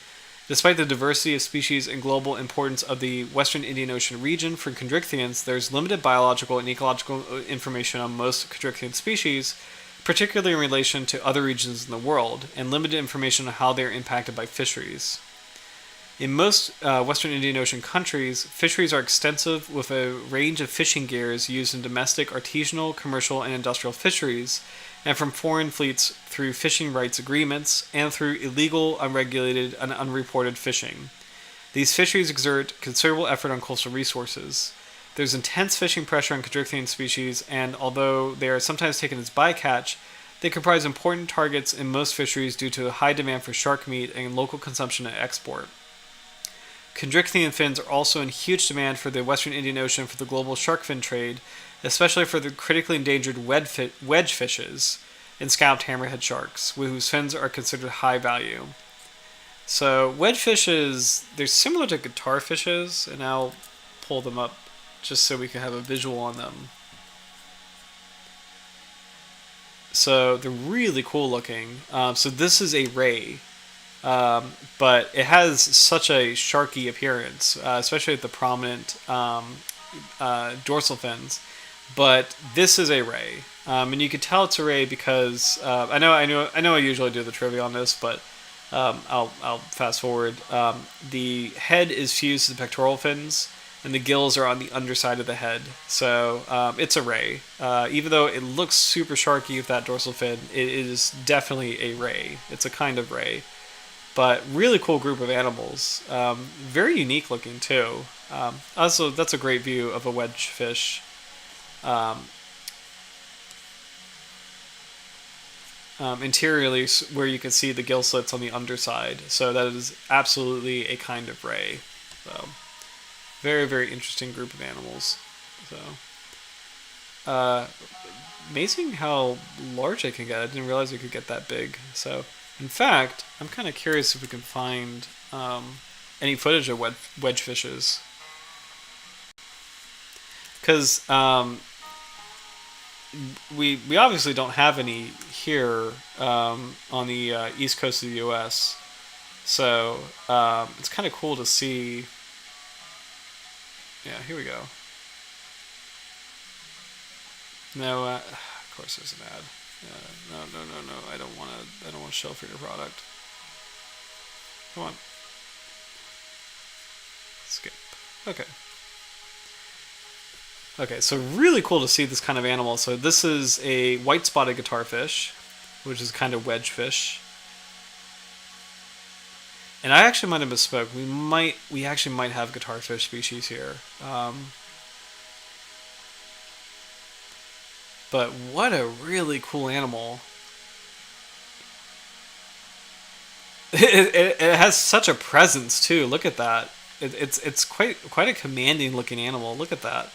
Despite the diversity of species and global importance of the Western Indian Ocean region for Chondrichthyans, there's limited biological and ecological information on most Chondrichthyan species, particularly in relation to other regions in the world, and limited information on how they are impacted by fisheries. In most Western Indian Ocean countries, fisheries are extensive with a range of fishing gears used in domestic, artisanal, commercial, and industrial fisheries, and from foreign fleets through fishing rights agreements and through illegal, unregulated, and unreported fishing. These fisheries exert considerable effort on coastal resources. There's intense fishing pressure on Chondrichthyan species, and although they are sometimes taken as bycatch, they comprise important targets in most fisheries due to a high demand for shark meat and local consumption and export. Chondrichthyan fins are also in huge demand for the Western Indian Ocean for the global shark fin trade, especially for the critically endangered wedge fishes and scalped hammerhead sharks, whose fins are considered high value. So wedge fishes, they're similar to guitar fishes, and I'll pull them up just so we can have a visual on them. So they're really cool looking. So this is a ray, but it has such a sharky appearance, especially with the prominent dorsal fins. But this is a ray, and you can tell it's a ray because I usually do the trivia on this, but I'll fast forward. The head is fused to the pectoral fins, and the gills are on the underside of the head. So it's a ray. Even though it looks super sharky with that dorsal fin, it is definitely a ray. It's a kind of ray. But really cool group of animals. Very unique looking too. Also, that's a great view of a wedge fish. Interiorly, where you can see the gill slits on the underside. So that is absolutely a kind of ray. So very, very interesting group of animals. So amazing how large they can get. I didn't realize they could get that big. So in fact, I'm kind of curious if we can find any footage of wedge fishes. Because we obviously don't have any here on the east coast of the U.S. So it's kind of cool to see. Yeah, here we go. No, of course there's an ad. No. I don't want to shell for your product. Come on. Skip. Okay. Okay, so really cool to see this kind of animal. So this is a white-spotted guitarfish, which is kind of wedge fish. And I actually might have misspoke. We actually might have guitarfish species here. But what a really cool animal. It has such a presence too. Look at that. It's quite a commanding looking animal. Look at that.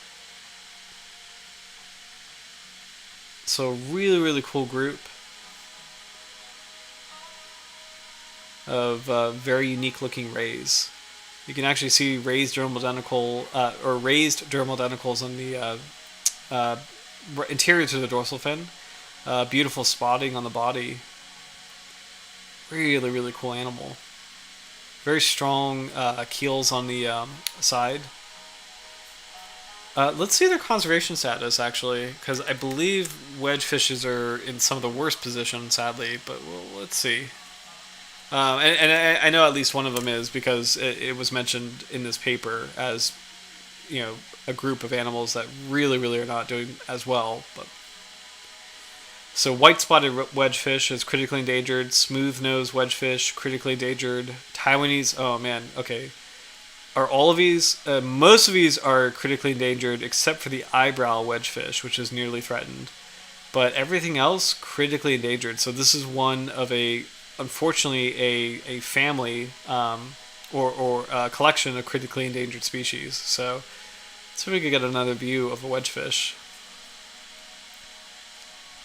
So really, really cool group of very unique looking rays. You can actually see raised dermal denticles on the interior to the dorsal fin. Beautiful spotting on the body. Really, really cool animal. Very strong keels on the side. Let's see their conservation status, actually, because I believe wedge fishes are in some of the worst positions, sadly, but let's see. And I know at least one of them is, because it was mentioned in this paper as, a group of animals that really, really are not doing as well. But so white-spotted wedgefish is critically endangered. Smooth-nosed wedgefish, critically endangered. Taiwanese, oh man, okay. Are all of these? Most of these are critically endangered, except for the eyebrow wedgefish, which is nearly threatened. But everything else critically endangered. So this is one of unfortunately, a family or a collection of critically endangered species. So we could get another view of a wedgefish.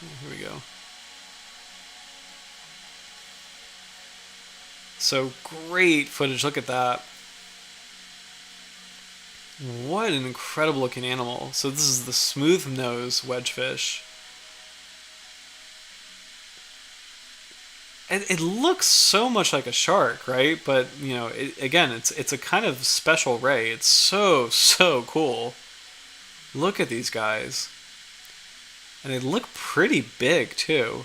Here we go. So great footage. Look at that. What an incredible looking animal. So this is the smooth-nosed wedgefish. It looks so much like a shark, right? But, again, it's a kind of special ray. It's so cool. Look at these guys. And they look pretty big, too.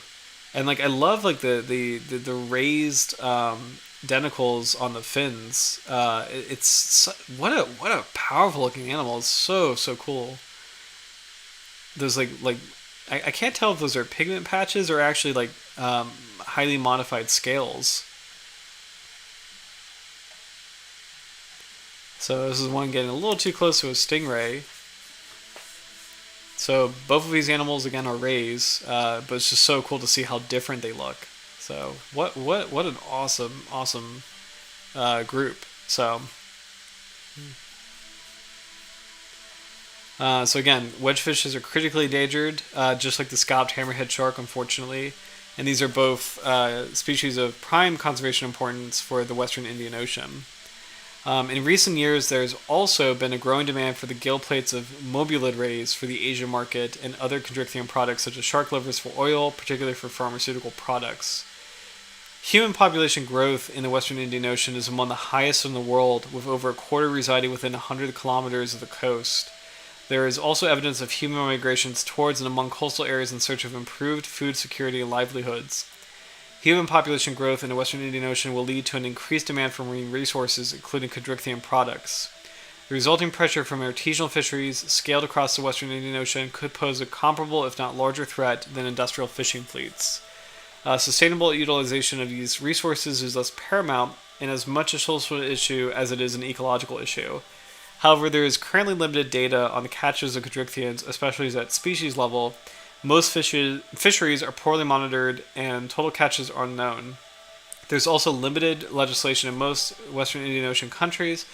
And, I love, the raised denticles on the fins. It's what a powerful looking animal. It's so cool. There's I can't tell if those are pigment patches or actually highly modified scales. So this is one getting a little too close to a stingray. So both of these animals again are rays, but it's just so cool to see how different they look. So what an awesome group. So again, wedgefishes are critically endangered, just like the scalped hammerhead shark, unfortunately. And these are both species of prime conservation importance for the Western Indian Ocean. In recent years, there's also been a growing demand for the gill plates of mobulid rays for the Asian market and other chondrichthyan products such as shark livers for oil, particularly for pharmaceutical products. Human population growth in the Western Indian Ocean is among the highest in the world, with over a quarter residing within 100 kilometers of the coast. There is also evidence of human migrations towards and among coastal areas in search of improved food security and livelihoods. Human population growth in the Western Indian Ocean will lead to an increased demand for marine resources, including chondrichthyan products. The resulting pressure from artisanal fisheries scaled across the Western Indian Ocean could pose a comparable, if not larger, threat than industrial fishing fleets. Sustainable utilization of these resources is thus paramount and as much a social issue as it is an ecological issue. However, there is currently limited data on the catches of chondrichthyans, especially at species level. Most fisheries are poorly monitored and total catches are unknown. There's also limited legislation in most Western Indian Ocean countries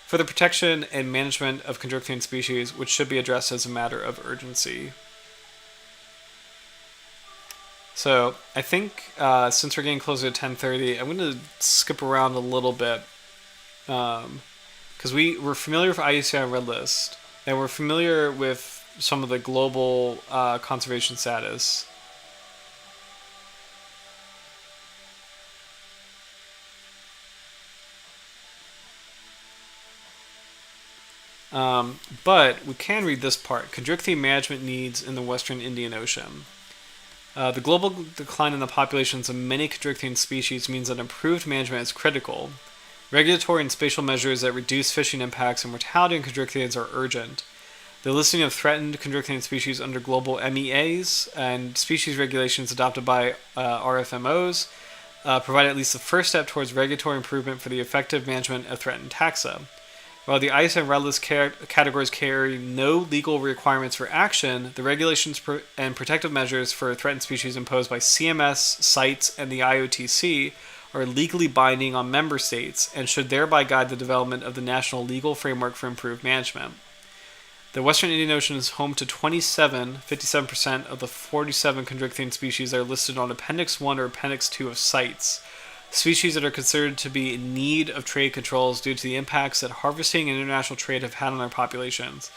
for the protection and management of chondrichthyan species, which should be addressed as a matter of urgency. So I think since we're getting closer to 10:30, I'm going to skip around a little bit because we're familiar with IUCN Red List and we're familiar with some of the global conservation status. But we can read this part: chondrichthyan management needs in the Western Indian Ocean. The global decline in the populations of many chondrichthyan species means that improved management is critical. Regulatory and spatial measures that reduce fishing impacts and mortality in chondrichthyans are urgent. The listing of threatened chondrichthyan species under global MEAs and species regulations adopted by RFMOs provide at least the first step towards regulatory improvement for the effective management of threatened taxa. While the IUCN Red List categories carry no legal requirements for action, the regulations and protective measures for threatened species imposed by CMS, CITES, and the IOTC are legally binding on member states and should thereby guide the development of the national legal framework for improved management. The Western Indian Ocean is home to 57% of the 47 chondrichthyan species that are listed on Appendix 1 or Appendix 2 of CITES. Species that are considered to be in need of trade controls due to the impacts that harvesting and international trade have had on their populations.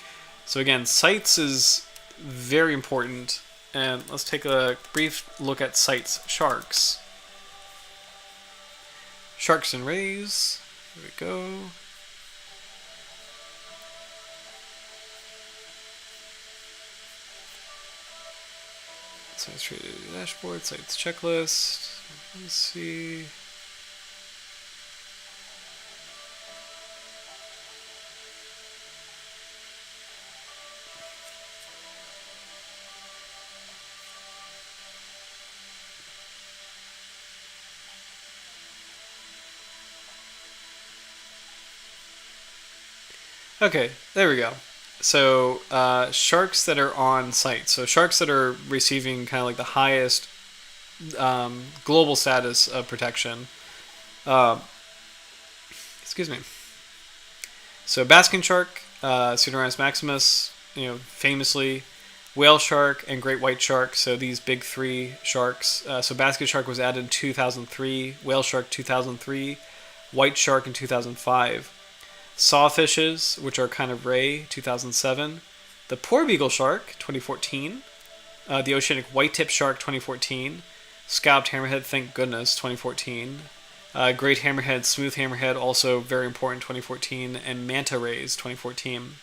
So again, CITES is very important, and let's take a brief look at CITES sharks. Sharks and rays, here we go. CITES trade dashboard, CITES checklist, let's see. Okay, there we go. So sharks that are on CITES, so sharks that are receiving kind of like the highest global status of protection. Excuse me. So basking shark, Sinuans maximus, famously, whale shark and great white shark. So these big three sharks. So basking shark was added in 2003, whale shark 2003, white shark in 2005. Sawfishes, which are kind of ray, 2007. The porbeagle shark, 2014. The oceanic white-tip shark, 2014. Scalped hammerhead, thank goodness, 2014. Great hammerhead, smooth hammerhead, also very important, 2014. And manta rays, 2014.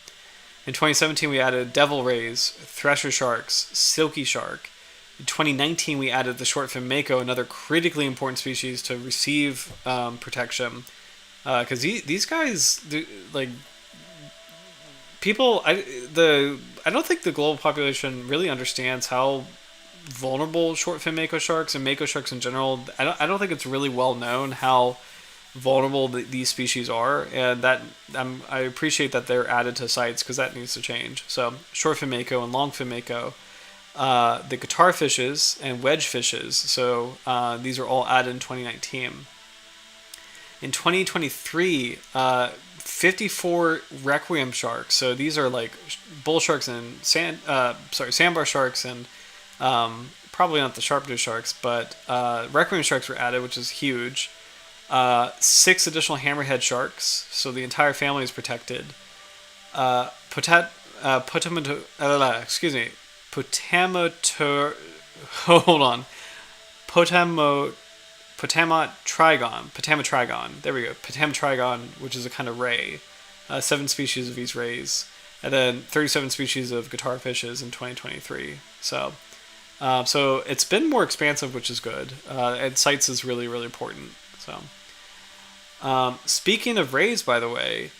In 2017, we added devil rays, thresher sharks, silky shark. In 2019, we added the shortfin mako, another critically important species to receive protection. Because these guys, like, people, I don't think the global population really understands how vulnerable shortfin mako sharks and mako sharks in general. I don't think it's really well known how vulnerable these species are, and that I appreciate that they're added to CITES because that needs to change. So shortfin mako and longfin mako, the guitar fishes and wedge fishes. So these are all added in 2019. In 2023, 54 requiem sharks. So these are like bull sharks and sandbar sharks and probably not the sharptooth sharks, but requiem sharks were added, which is huge. 6 additional hammerhead sharks, so the entire family is protected. Excuse me, Potamotor. Hold on, Potamotrigon. There we go. Potamotrigon, which is a kind of ray. 7 species of these rays, and then 37 species of guitar fishes in 2023. So it's been more expansive, which is good. And CITES is really, really important. So, speaking of rays, by the way,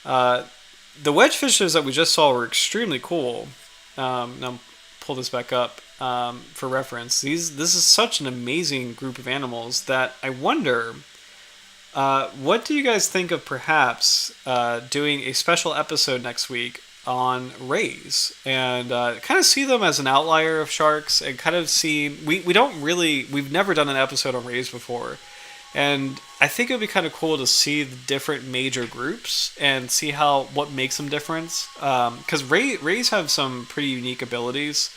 the wedge fishes that we just saw were extremely cool. Now, pull this back up for reference. This is such an amazing group of animals that I wonder, what do you guys think of perhaps doing a special episode next week on rays and kind of see them as an outlier of sharks and kind of see we've never done an episode on rays before, and I think it would be kind of cool to see the different major groups and see what makes them different, because rays have some pretty unique abilities,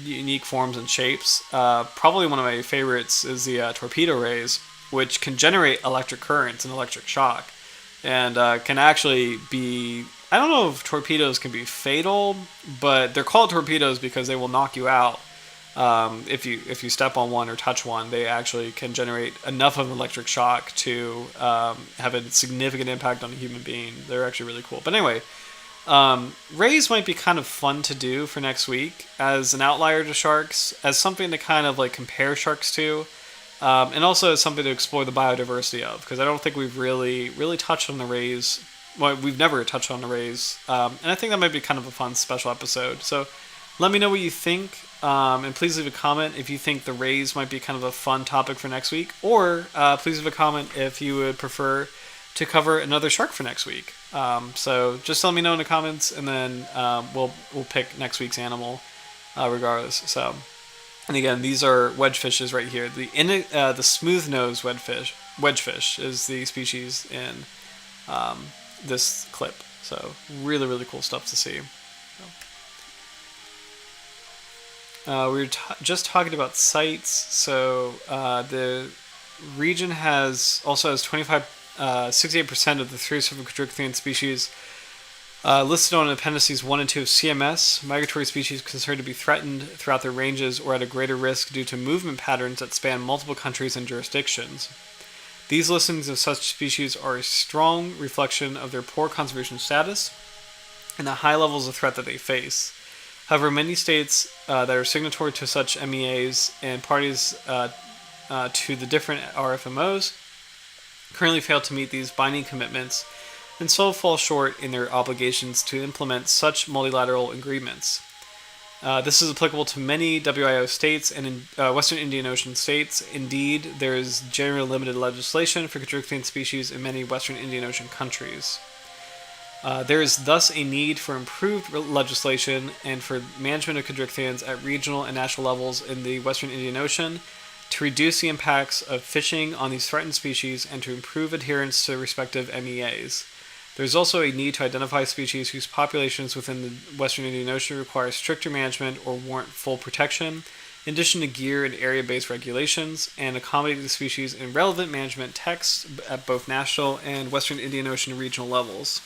unique forms and shapes. Probably one of my favorites is the torpedo rays, which can generate electric currents and electric shock, and can actually be, I don't know if torpedoes can be fatal, but they're called torpedoes because they will knock you out. If you step on one or touch one, they actually can generate enough of an electric shock to have a significant impact on a human being. They're actually really cool. But anyway, rays might be kind of fun to do for next week as an outlier to sharks, as something to kind of like compare sharks to, and also as something to explore the biodiversity of, because I don't think we've really touched on the rays. Well, we've never touched on the rays, and I think that might be kind of a fun special episode. So let me know what you think, and please leave a comment if you think the rays might be kind of a fun topic for next week, or please leave a comment if you would prefer to cover another shark for next week. So just let me know in the comments, and then we'll pick next week's animal regardless. So, and again, these are wedgefishes right here. The smooth-nosed wedgefish is the species in this clip. So really, really cool stuff to see. We were just talking about CITES. So the region also has 68% of the 37 quadrichthyan species listed on appendices 1 and 2 of CMS. Migratory species considered to be threatened throughout their ranges or at a greater risk due to movement patterns that span multiple countries and jurisdictions. These listings of such species are a strong reflection of their poor conservation status and the high levels of threat that they face. However, many states that are signatory to such MEAs and parties to the different RFMOs currently fail to meet these binding commitments and so fall short in their obligations to implement such multilateral agreements. This is applicable to many WIO states and in Western Indian Ocean states. Indeed, there is generally limited legislation for quadrichthyan species in many Western Indian Ocean countries. There is thus a need for improved legislation and for management of quadrichthyans at regional and national levels in the Western Indian Ocean to reduce the impacts of fishing on these threatened species and to improve adherence to respective MEAs. There is also a need to identify species whose populations within the Western Indian Ocean require stricter management or warrant full protection, in addition to gear and area-based regulations, and accommodate the species in relevant management texts at both national and Western Indian Ocean regional levels.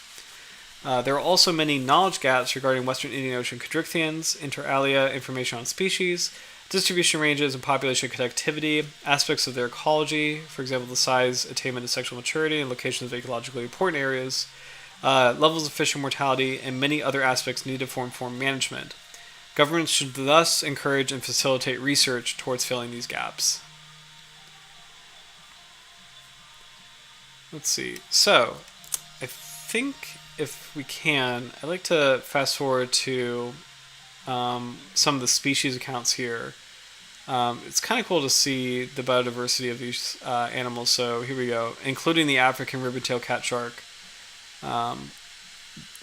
There are also many knowledge gaps regarding Western Indian Ocean quadrichthyans, inter alia information on species, distribution ranges and population connectivity, aspects of their ecology, for example, the size, attainment of sexual maturity, and locations of ecologically important areas, levels of fish and mortality, and many other aspects needed for informed management. Governments should thus encourage and facilitate research towards filling these gaps. Let's see. So, I think if we can, I'd like to fast forward to some of the species accounts here. It's kind of cool to see the biodiversity of these animals. So here we go, including the African Ribbontail Catshark.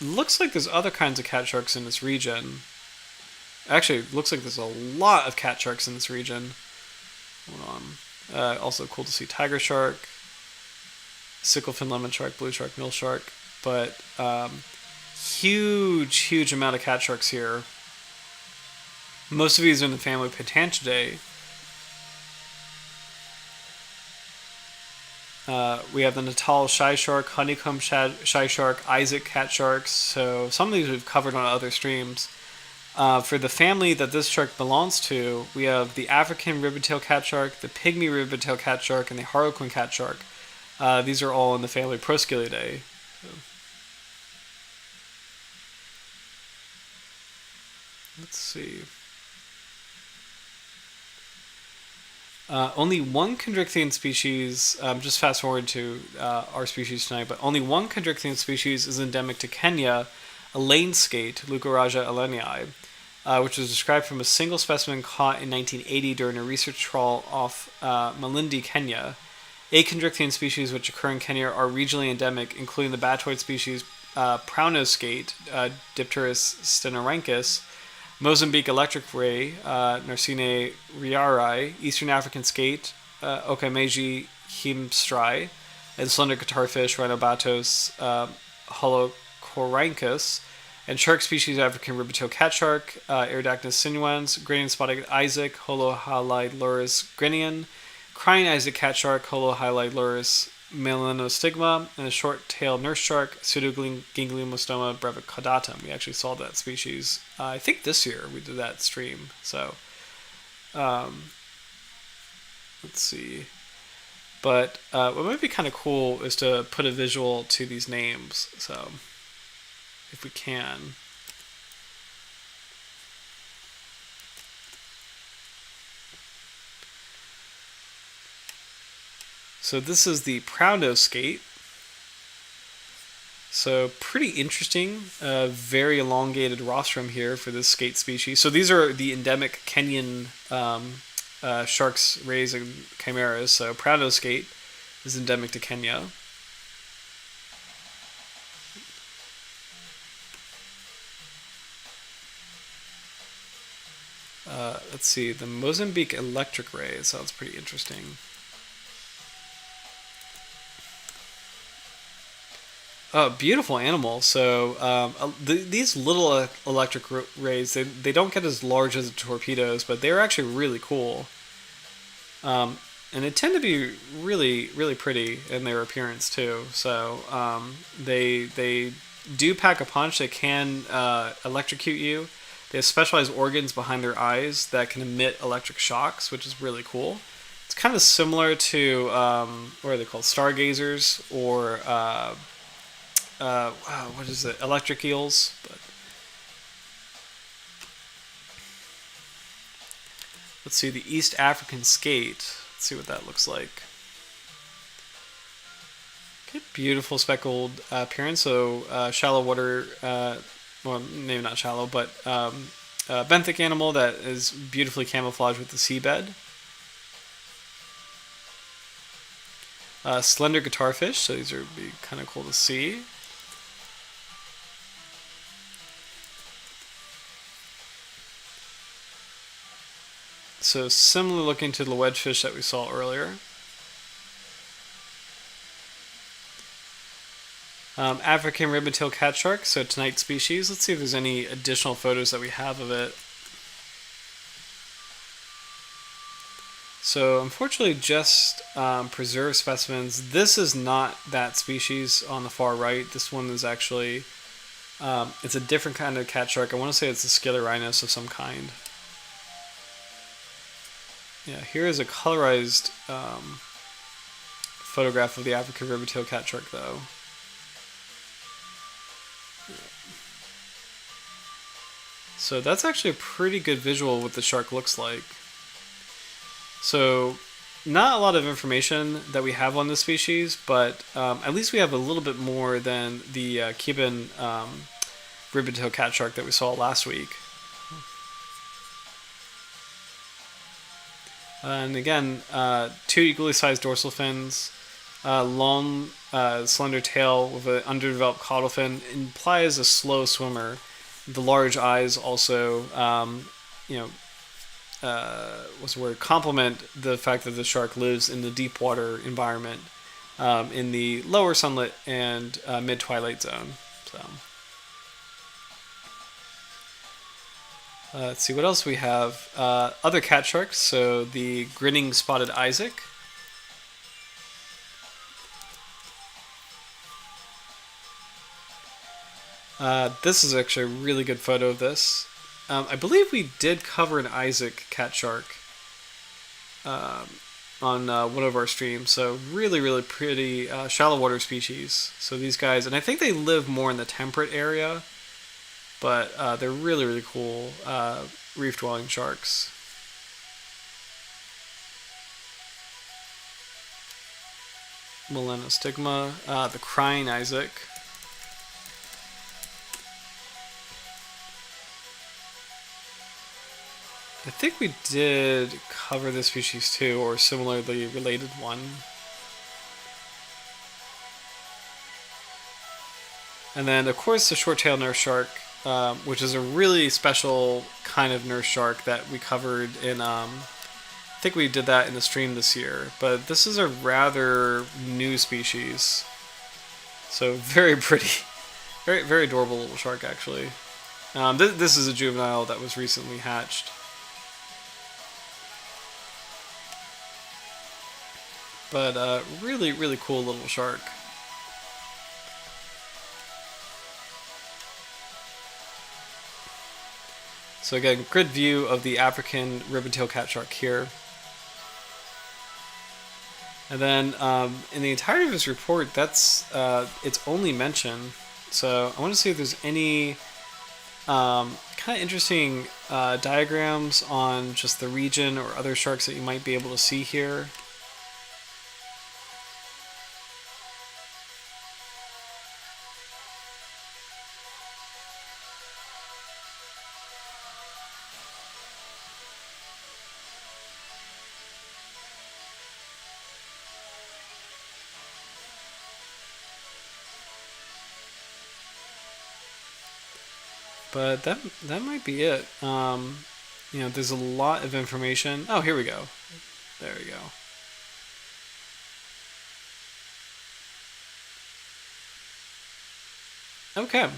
Looks like there's other kinds of cat sharks in this region. Actually, looks like there's a lot of cat sharks in this region. Hold on. Also cool to see tiger shark, sicklefin lemon shark, blue shark, mill shark. But huge amount of cat sharks here. Most of these are in the family Pentanchidae. We have the Natal shy shark, honeycomb shy shark, Isaac cat sharks. So some of these we've covered on other streams. For the family that this shark belongs to, we have the African Ribbontail Catshark, the Pygmy Ribbontail Catshark, and the Harlequin Catshark. These are all in the family Proscaelidae. So, let's see. Only one chondrichthyine species, just fast forward to our species tonight, but only one chondrichthyine species is endemic to Kenya, a lane skate, Leucoraja elenii, which was described from a single specimen caught in 1980 during a research trawl off Malindi, Kenya. 8 chondrichthyine species which occur in Kenya are regionally endemic, including the batoid species Praunoskate, Dipterus stenorhynchus, Mozambique electric ray, Narcine riari, Eastern African skate, Okameji hemstri, and slender guitarfish Rhinobatos holocorhynchus, and shark species African Ribbontail Catshark, Eridacnis sinuans, gradient spotted Isaac, Holohalilurus grinion, crying Isaac Catshark, Holohalilurus melanostigma, and a short-tailed nurse shark, Pseudogangliomastoma brevicaudata. We actually saw that species, I think this year we did that stream. So, let's see. But what might be kind of cool is to put a visual to these names. So, if we can. So this is the Praunoskate. So pretty interesting, very elongated rostrum here for this skate species. So these are the endemic Kenyan sharks, rays, and chimeras. So Praunoskate is endemic to Kenya. Let's see, the Mozambique electric ray sounds pretty interesting. Beautiful animal. So these little electric rays, they don't get as large as the torpedoes, but they're actually really cool. And they tend to be really, really pretty in their appearance too. So they do pack a punch. They can electrocute you. They have specialized organs behind their eyes that can emit electric shocks, which is really cool. It's kind of similar to what are they called? Stargazers or what is it? Electric eels. But let's see, the East African skate. Let's see what that looks like. Okay, beautiful speckled appearance. So shallow water, well, maybe not shallow, but benthic animal that is beautifully camouflaged with the seabed. Slender guitarfish. So these are be kind of cool to see. So similar looking to the wedgefish that we saw earlier. African Ribbontail Catshark, so tonight's species. Let's see if there's any additional photos that we have of it. So unfortunately just preserved specimens. This is not that species on the far right. This one is actually, it's a different kind of catshark. I want to say it's a Scilurhinus of some kind. Yeah, here is a colorized photograph of the African Ribbontail Catshark, though. So that's actually a pretty good visual of what the shark looks like. So not a lot of information that we have on this species, but at least we have a little bit more than the Cuban Ribbontail Catshark that we saw last week. And again, 2 equally sized dorsal fins, long, slender tail with an underdeveloped caudal fin implies a slow swimmer. The large eyes also, what's the word? Complement the fact that the shark lives in the deep water environment, in the lower sunlit and mid-twilight zone. So. Let's see what else we have. Other cat sharks, so the grinning spotted Isaac. This is actually a really good photo of this. I believe we did cover an Isaac catshark on one of our streams. So really, really pretty shallow water species. So these guys, and I think they live more in the temperate area, but they're really, really cool reef-dwelling sharks. Melanostigma, the crying Isaac. I think we did cover this species too, or similarly related one. And then, of course, the short-tailed nurse shark, which is a really special kind of nurse shark that we covered in, I think we did that in the stream this year. But this is a rather new species. So very pretty. Very, very adorable little shark, actually. This is a juvenile that was recently hatched. But really, really cool little shark. So again, good view of the African Ribbontail Catshark here. And then in the entirety of this report, that's its only mention. So I want to see if there's any kind of interesting diagrams on just the region or other sharks that you might be able to see here. But that might be it. You know, there's a lot of information. Oh, here we go. There we go. Okay.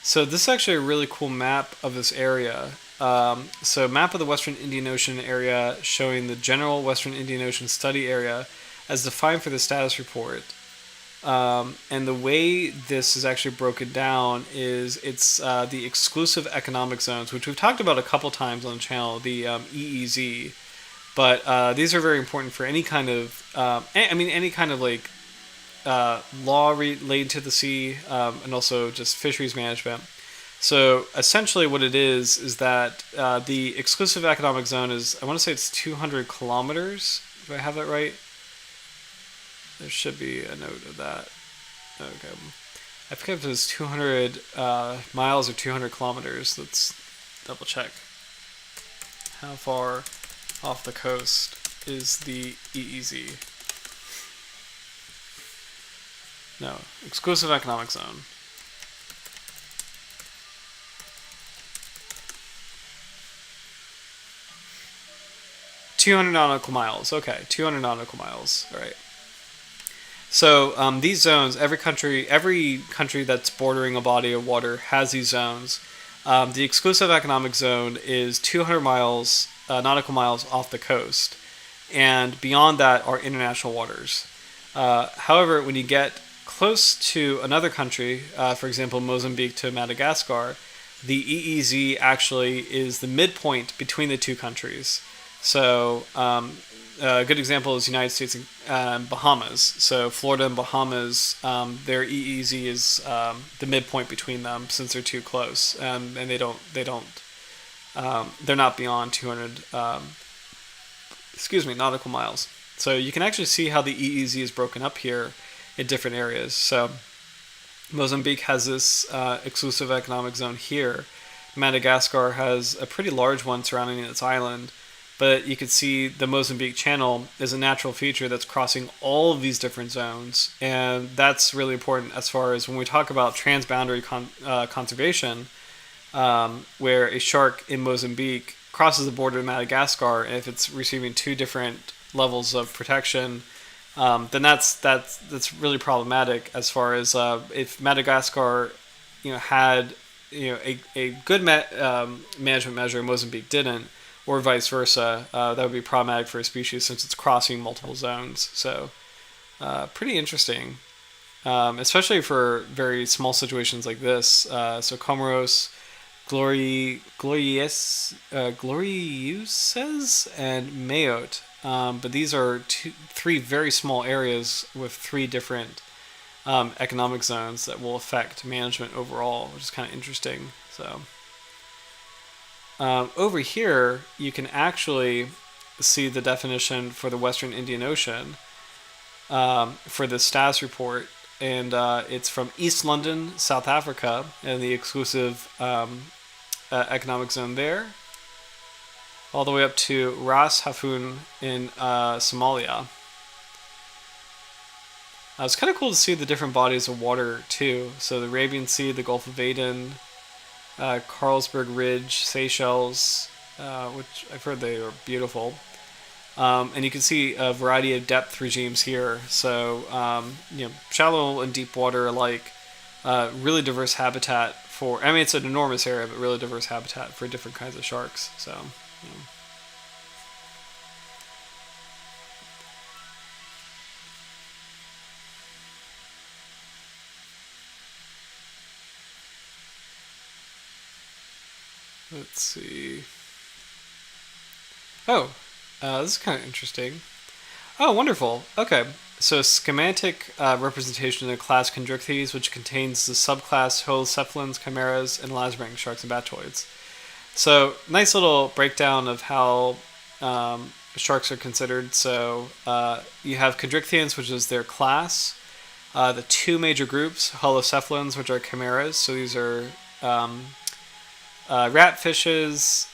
So this is actually a really cool map of this area. So map of the Western Indian Ocean area showing the general Western Indian Ocean study area as defined for the status report. And the way this is actually broken down is it's the exclusive economic zones, which we've talked about a couple times on the channel, the EEZ. But these are very important for any kind of, any kind of like law related to the sea, and also just fisheries management. So essentially what it is that the exclusive economic zone is, I want to say it's 200 kilometers. Do I have that right? There should be a note of that. Okay. I forget if it was 200 miles or 200 kilometers. Let's double check. How far off the coast is the EEZ? No, exclusive economic zone. $200 nautical miles. Okay, 200 nautical miles. All right. So these zones, every country that's bordering a body of water has these zones. The exclusive economic zone is 200 miles, nautical miles off the coast, and beyond that are international waters. However, when you get close to another country, for example, Mozambique to Madagascar, the EEZ actually is the midpoint between the two countries. So a good example is United States and Bahamas. So Florida and Bahamas, their EEZ is the midpoint between them since they're too close, and they're not beyond 200 nautical miles. So you can actually see how the EEZ is broken up here in different areas. So Mozambique has this exclusive economic zone here. Madagascar has a pretty large one surrounding its island. But you can see the Mozambique Channel is a natural feature that's crossing all of these different zones. And that's really important as far as when we talk about transboundary conservation, where a shark in Mozambique crosses the border to Madagascar, and if it's receiving two different levels of protection, then that's really problematic as far as if Madagascar had a good management measure, Mozambique didn't, or vice versa, that would be problematic for a species since it's crossing multiple zones. So, pretty interesting. especially for very small situations like this. So Comoros, Gloriuses, and Mayotte. But these are three very small areas with three different economic zones that will affect management overall, which is kind of interesting. So over here, you can actually see the definition for the Western Indian Ocean for the status report, and it's from East London, South Africa, and the exclusive economic zone there, all the way up to Ras Hafun in Somalia. It's kind of cool to see the different bodies of water too. So the Arabian Sea, the Gulf of Aden, Carlsberg Ridge, Seychelles, which I've heard they are beautiful. And you can see a variety of depth regimes here. So, shallow and deep water alike, really diverse habitat for, I mean, it's an enormous area, but really diverse habitat for different kinds of sharks. So, let's see. Oh, this is kind of interesting. Oh, wonderful. Okay. So schematic representation of class Chondrichthyes, which contains the subclass holocephalans, chimeras, and lasbranch sharks and batoids. So nice little breakdown of how sharks are considered. So you have Chondrichthyans, which is their class. The two major groups, holocephalans, which are chimeras. So these are rat fishes,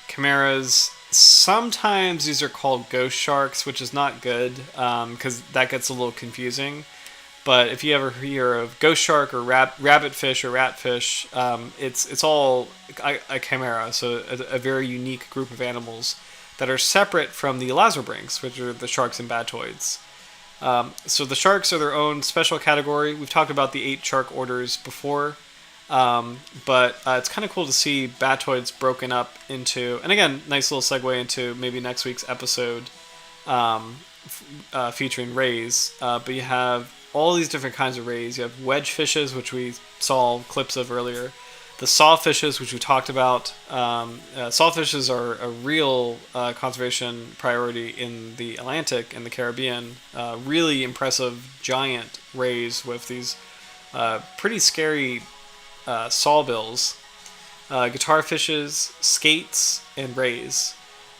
chimeras. Sometimes these are called ghost sharks, which is not good because that gets a little confusing. But if you ever hear of ghost shark or rabbit fish or rat fish, it's all a chimera, so a very unique group of animals that are separate from the lasbranchs, which are the sharks and batoids. So the sharks are their own special category. We've talked about the 8 shark orders before. But it's kind of cool to see batoids broken up into, and again, nice little segue into maybe next week's episode featuring rays. But you have all these different kinds of rays. You have wedge fishes, which we saw clips of earlier. The sawfishes, which we talked about. Sawfishes are a real conservation priority in the Atlantic and the Caribbean. Really impressive giant rays with these pretty scary sawbills, guitar fishes, skates, and rays.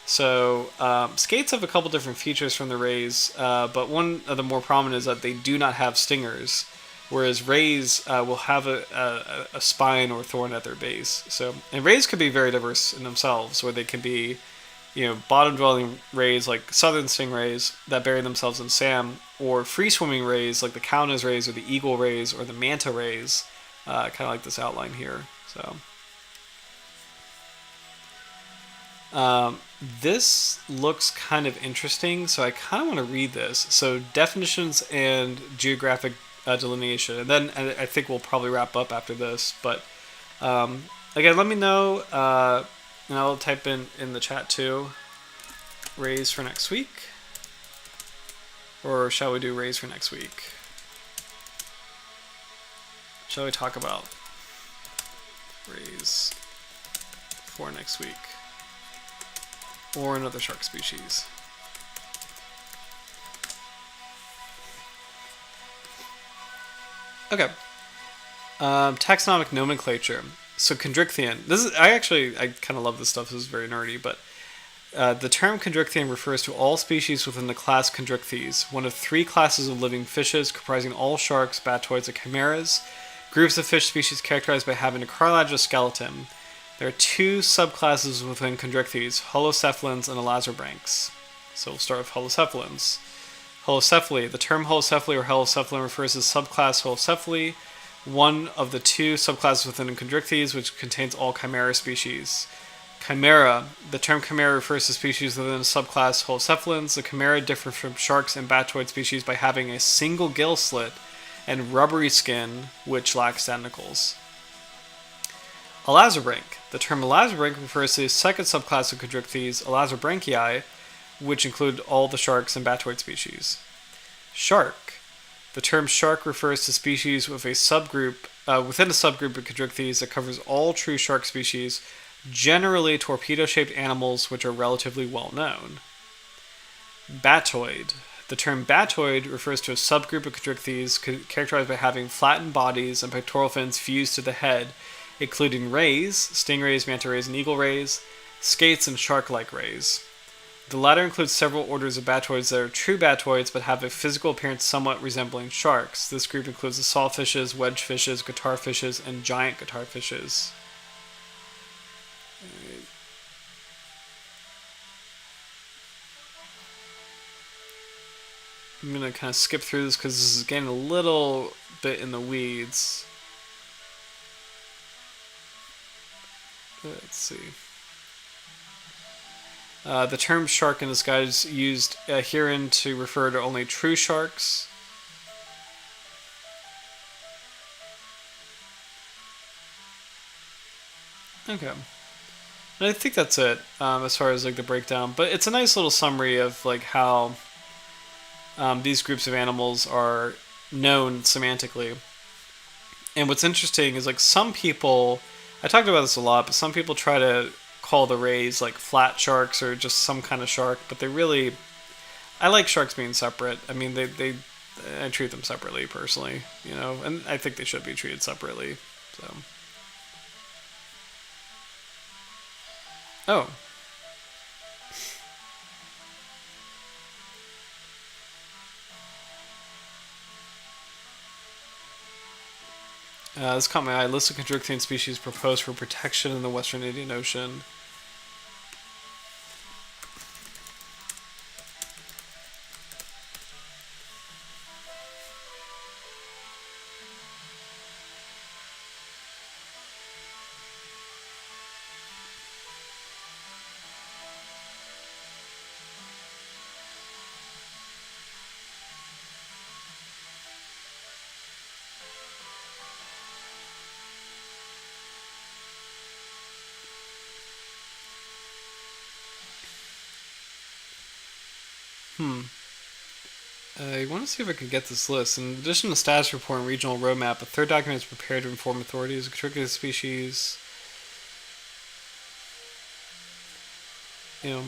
So skates have a couple different features from the rays, but one of the more prominent is that they do not have stingers, whereas rays will have a spine or thorn at their base. So, and rays could be very diverse in themselves, where they can be, bottom-dwelling rays like southern stingrays that bury themselves in sand, or free-swimming rays like the cow-nose rays or the eagle rays or the manta rays. Kind of like this outline here. So this looks kind of interesting, so I kind of want to read this. So definitions and geographic delineation, and then I think we'll probably wrap up after this. But again, let me know, and I'll type in the chat too, rays for next week, or shall we do rays for next week? Shall we talk about rays for next week? Or another shark species? Okay. Taxonomic nomenclature. So Chondrichthyan. I kind of love this stuff. This is very nerdy, but the term Chondrichthyan refers to all species within the class Chondrichthyes, one of 3 classes of living fishes comprising all sharks, batoids, and chimeras. Groups of fish species characterized by having a cartilaginous skeleton. There are 2 subclasses within Chondrichthyes, holocephalans and lasbranchs. So we'll start with holocephalans. Holocephaly. The term holocephaly or holocephalan refers to subclass holocephaly, one of the 2 subclasses within Chondrichthyes, which contains all chimera species. Chimera. The term chimera refers to species within the subclass holocephalans. The chimera differ from sharks and batoid species by having a single gill slit and rubbery skin, which lacks tentacles. Lasbranch. The term lasbranch refers to the second subclass of Chondrichthyes, Lasbranchii, which include all the sharks and batoid species. Shark. The term shark refers to species with a subgroup within a subgroup of Chondrichthyes that covers all true shark species, generally torpedo-shaped animals which are relatively well known. Batoid. The term batoid refers to a subgroup of Chondrichthyes characterized by having flattened bodies and pectoral fins fused to the head, including rays, stingrays, manta rays, and eagle rays, skates, and shark-like rays. The latter includes several orders of batoids that are true batoids but have a physical appearance somewhat resembling sharks. This group includes the sawfishes, wedgefishes, guitarfishes, and giant guitarfishes. I'm going to kind of skip through this because this is getting a little bit in the weeds. Let's see. The term shark in this guide is used herein to refer to only true sharks. Okay. And I think that's it as far as like the breakdown. But it's a nice little summary of like how these groups of animals are known semantically. And what's interesting is like some people, I talked about this a lot, but some people try to call the rays like flat sharks or just some kind of shark, but they really, I like sharks being separate. I mean, I treat them separately personally, you know, and I think they should be treated separately. So, oh. This caught my eye. List of Chondrichthyan species proposed for protection in the Western Indian Ocean. I want to see if I could get this list. In addition to status report and regional roadmap, a third document is prepared to inform authorities of Chondrichthyan species. You know,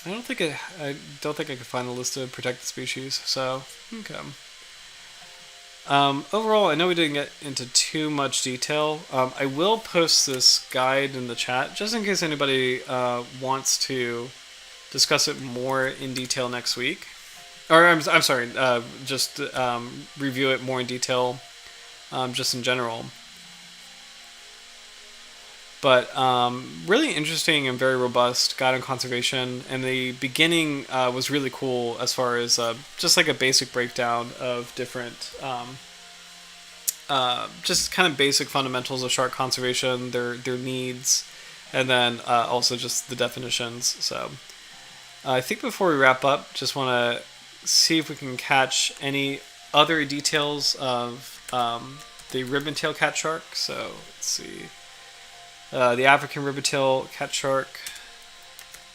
I don't think I could find a list of protected species. So, okay. Overall, I know we didn't get into too much detail. I will post this guide in the chat just in case anybody wants to discuss it more in detail next week. Or I'm sorry, just review it more in detail, just in general. But really interesting and very robust guide on conservation. And the beginning was really cool as far as just like a basic breakdown of different, just kind of basic fundamentals of shark conservation, their needs, and then also just the definitions. So I think before we wrap up, just want to see if we can catch any other details of the Ribbontail Catshark. So let's see. The African Ribbontail Catshark.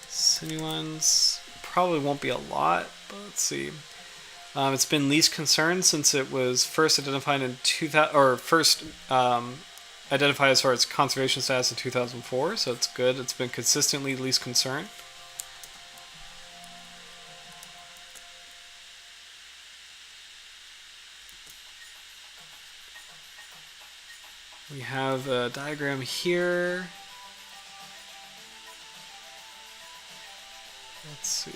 Sinuans. Probably won't be a lot, but let's see. It's been least concern since it was first identified in 2000, or first identified as far as conservation status in 2004. So it's good. It's been consistently least concern. We have a diagram here. Let's see.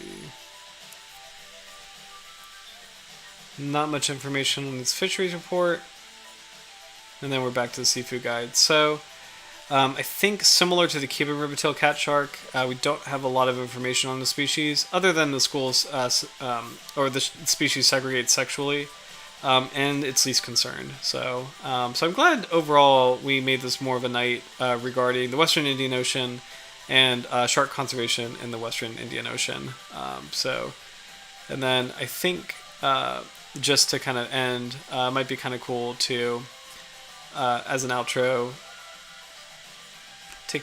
Not much information on this fisheries report. And then we're back to the seafood guide. So, I think similar to the Cuban Ribbontail Catshark, we don't have a lot of information on the species, other than the schools, or the species segregate sexually. And it's least concern. So I'm glad overall we made this more of a night regarding the Western Indian Ocean and shark conservation in the Western Indian Ocean. And then I think just to kind of end, might be kind of cool to, as an outro, take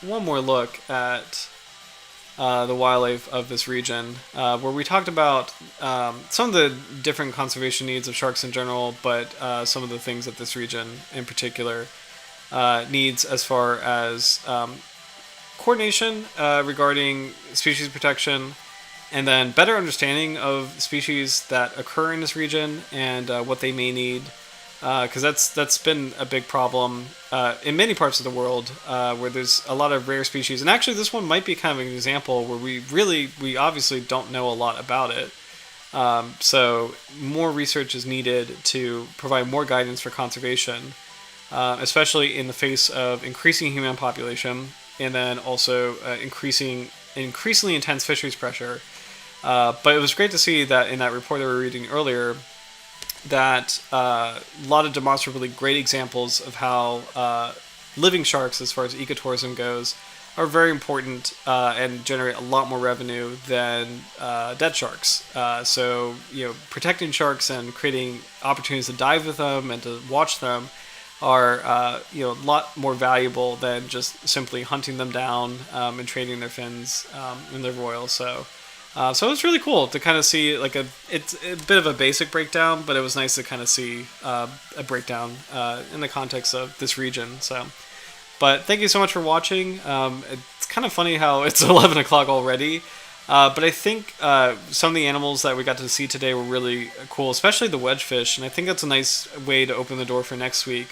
one more look at the wildlife of this region, where we talked about some of the different conservation needs of sharks in general, but some of the things that this region in particular needs as far as coordination regarding species protection, and then better understanding of species that occur in this region and what they may need. Because that's been a big problem in many parts of the world, where there's a lot of rare species, and actually this one might be kind of an example where we obviously don't know a lot about it. So more research is needed to provide more guidance for conservation, especially in the face of increasing human population, and then also increasingly intense fisheries pressure. But it was great to see that in that report that we were reading earlier, that a lot of demonstrably great examples of how living sharks, as far as ecotourism goes, are very important and generate a lot more revenue than dead sharks. So, protecting sharks and creating opportunities to dive with them and to watch them are a lot more valuable than just simply hunting them down and trading their fins and their royals. So it's really cool to kind of see it's a bit of a basic breakdown, but it was nice to kind of see a breakdown in the context of this region. So, but thank you so much for watching. It's kind of funny how it's 11 o'clock already, but I think some of the animals that we got to see today were really cool, especially the wedgefish, and I think that's a nice way to open the door for next week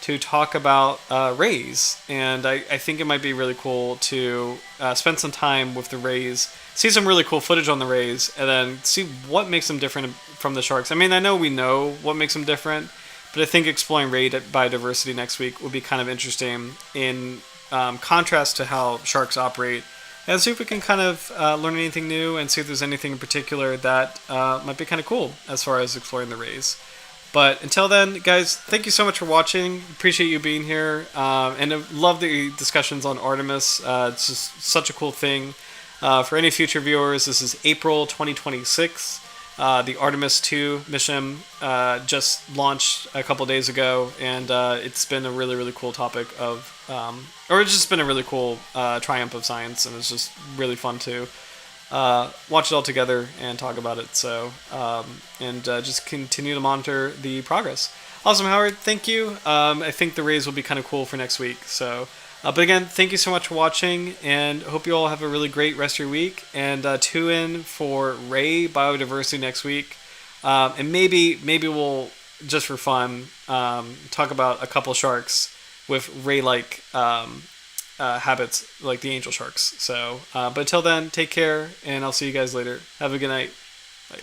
to talk about rays. And I think it might be really cool to spend some time with the rays, see some really cool footage on the rays, and then see what makes them different from the sharks. I mean, I know we know what makes them different, but I think exploring ray biodiversity next week will be kind of interesting in contrast to how sharks operate, and see if we can kind of learn anything new and see if there's anything in particular that might be kind of cool as far as exploring the rays. But until then, guys, thank you so much for watching. Appreciate you being here. And I love the discussions on Artemis. It's just such a cool thing. For any future viewers, this is April 2026. The Artemis 2 mission just launched a couple days ago, and it's been a really, really cool topic of, or it's just been a really cool triumph of science, and it's just really fun to watch it all together and talk about it. So, and just continue to monitor the progress. Awesome, Howard. Thank you. I think the rays will be kind of cool for next week. So, but again, thank you so much for watching, and hope you all have a really great rest of your week. And tune in for ray biodiversity next week. And maybe we'll, just for fun, talk about a couple sharks with ray-like habits, like the angel sharks. So, but until then, take care, and I'll see you guys later. Have a good night. Bye.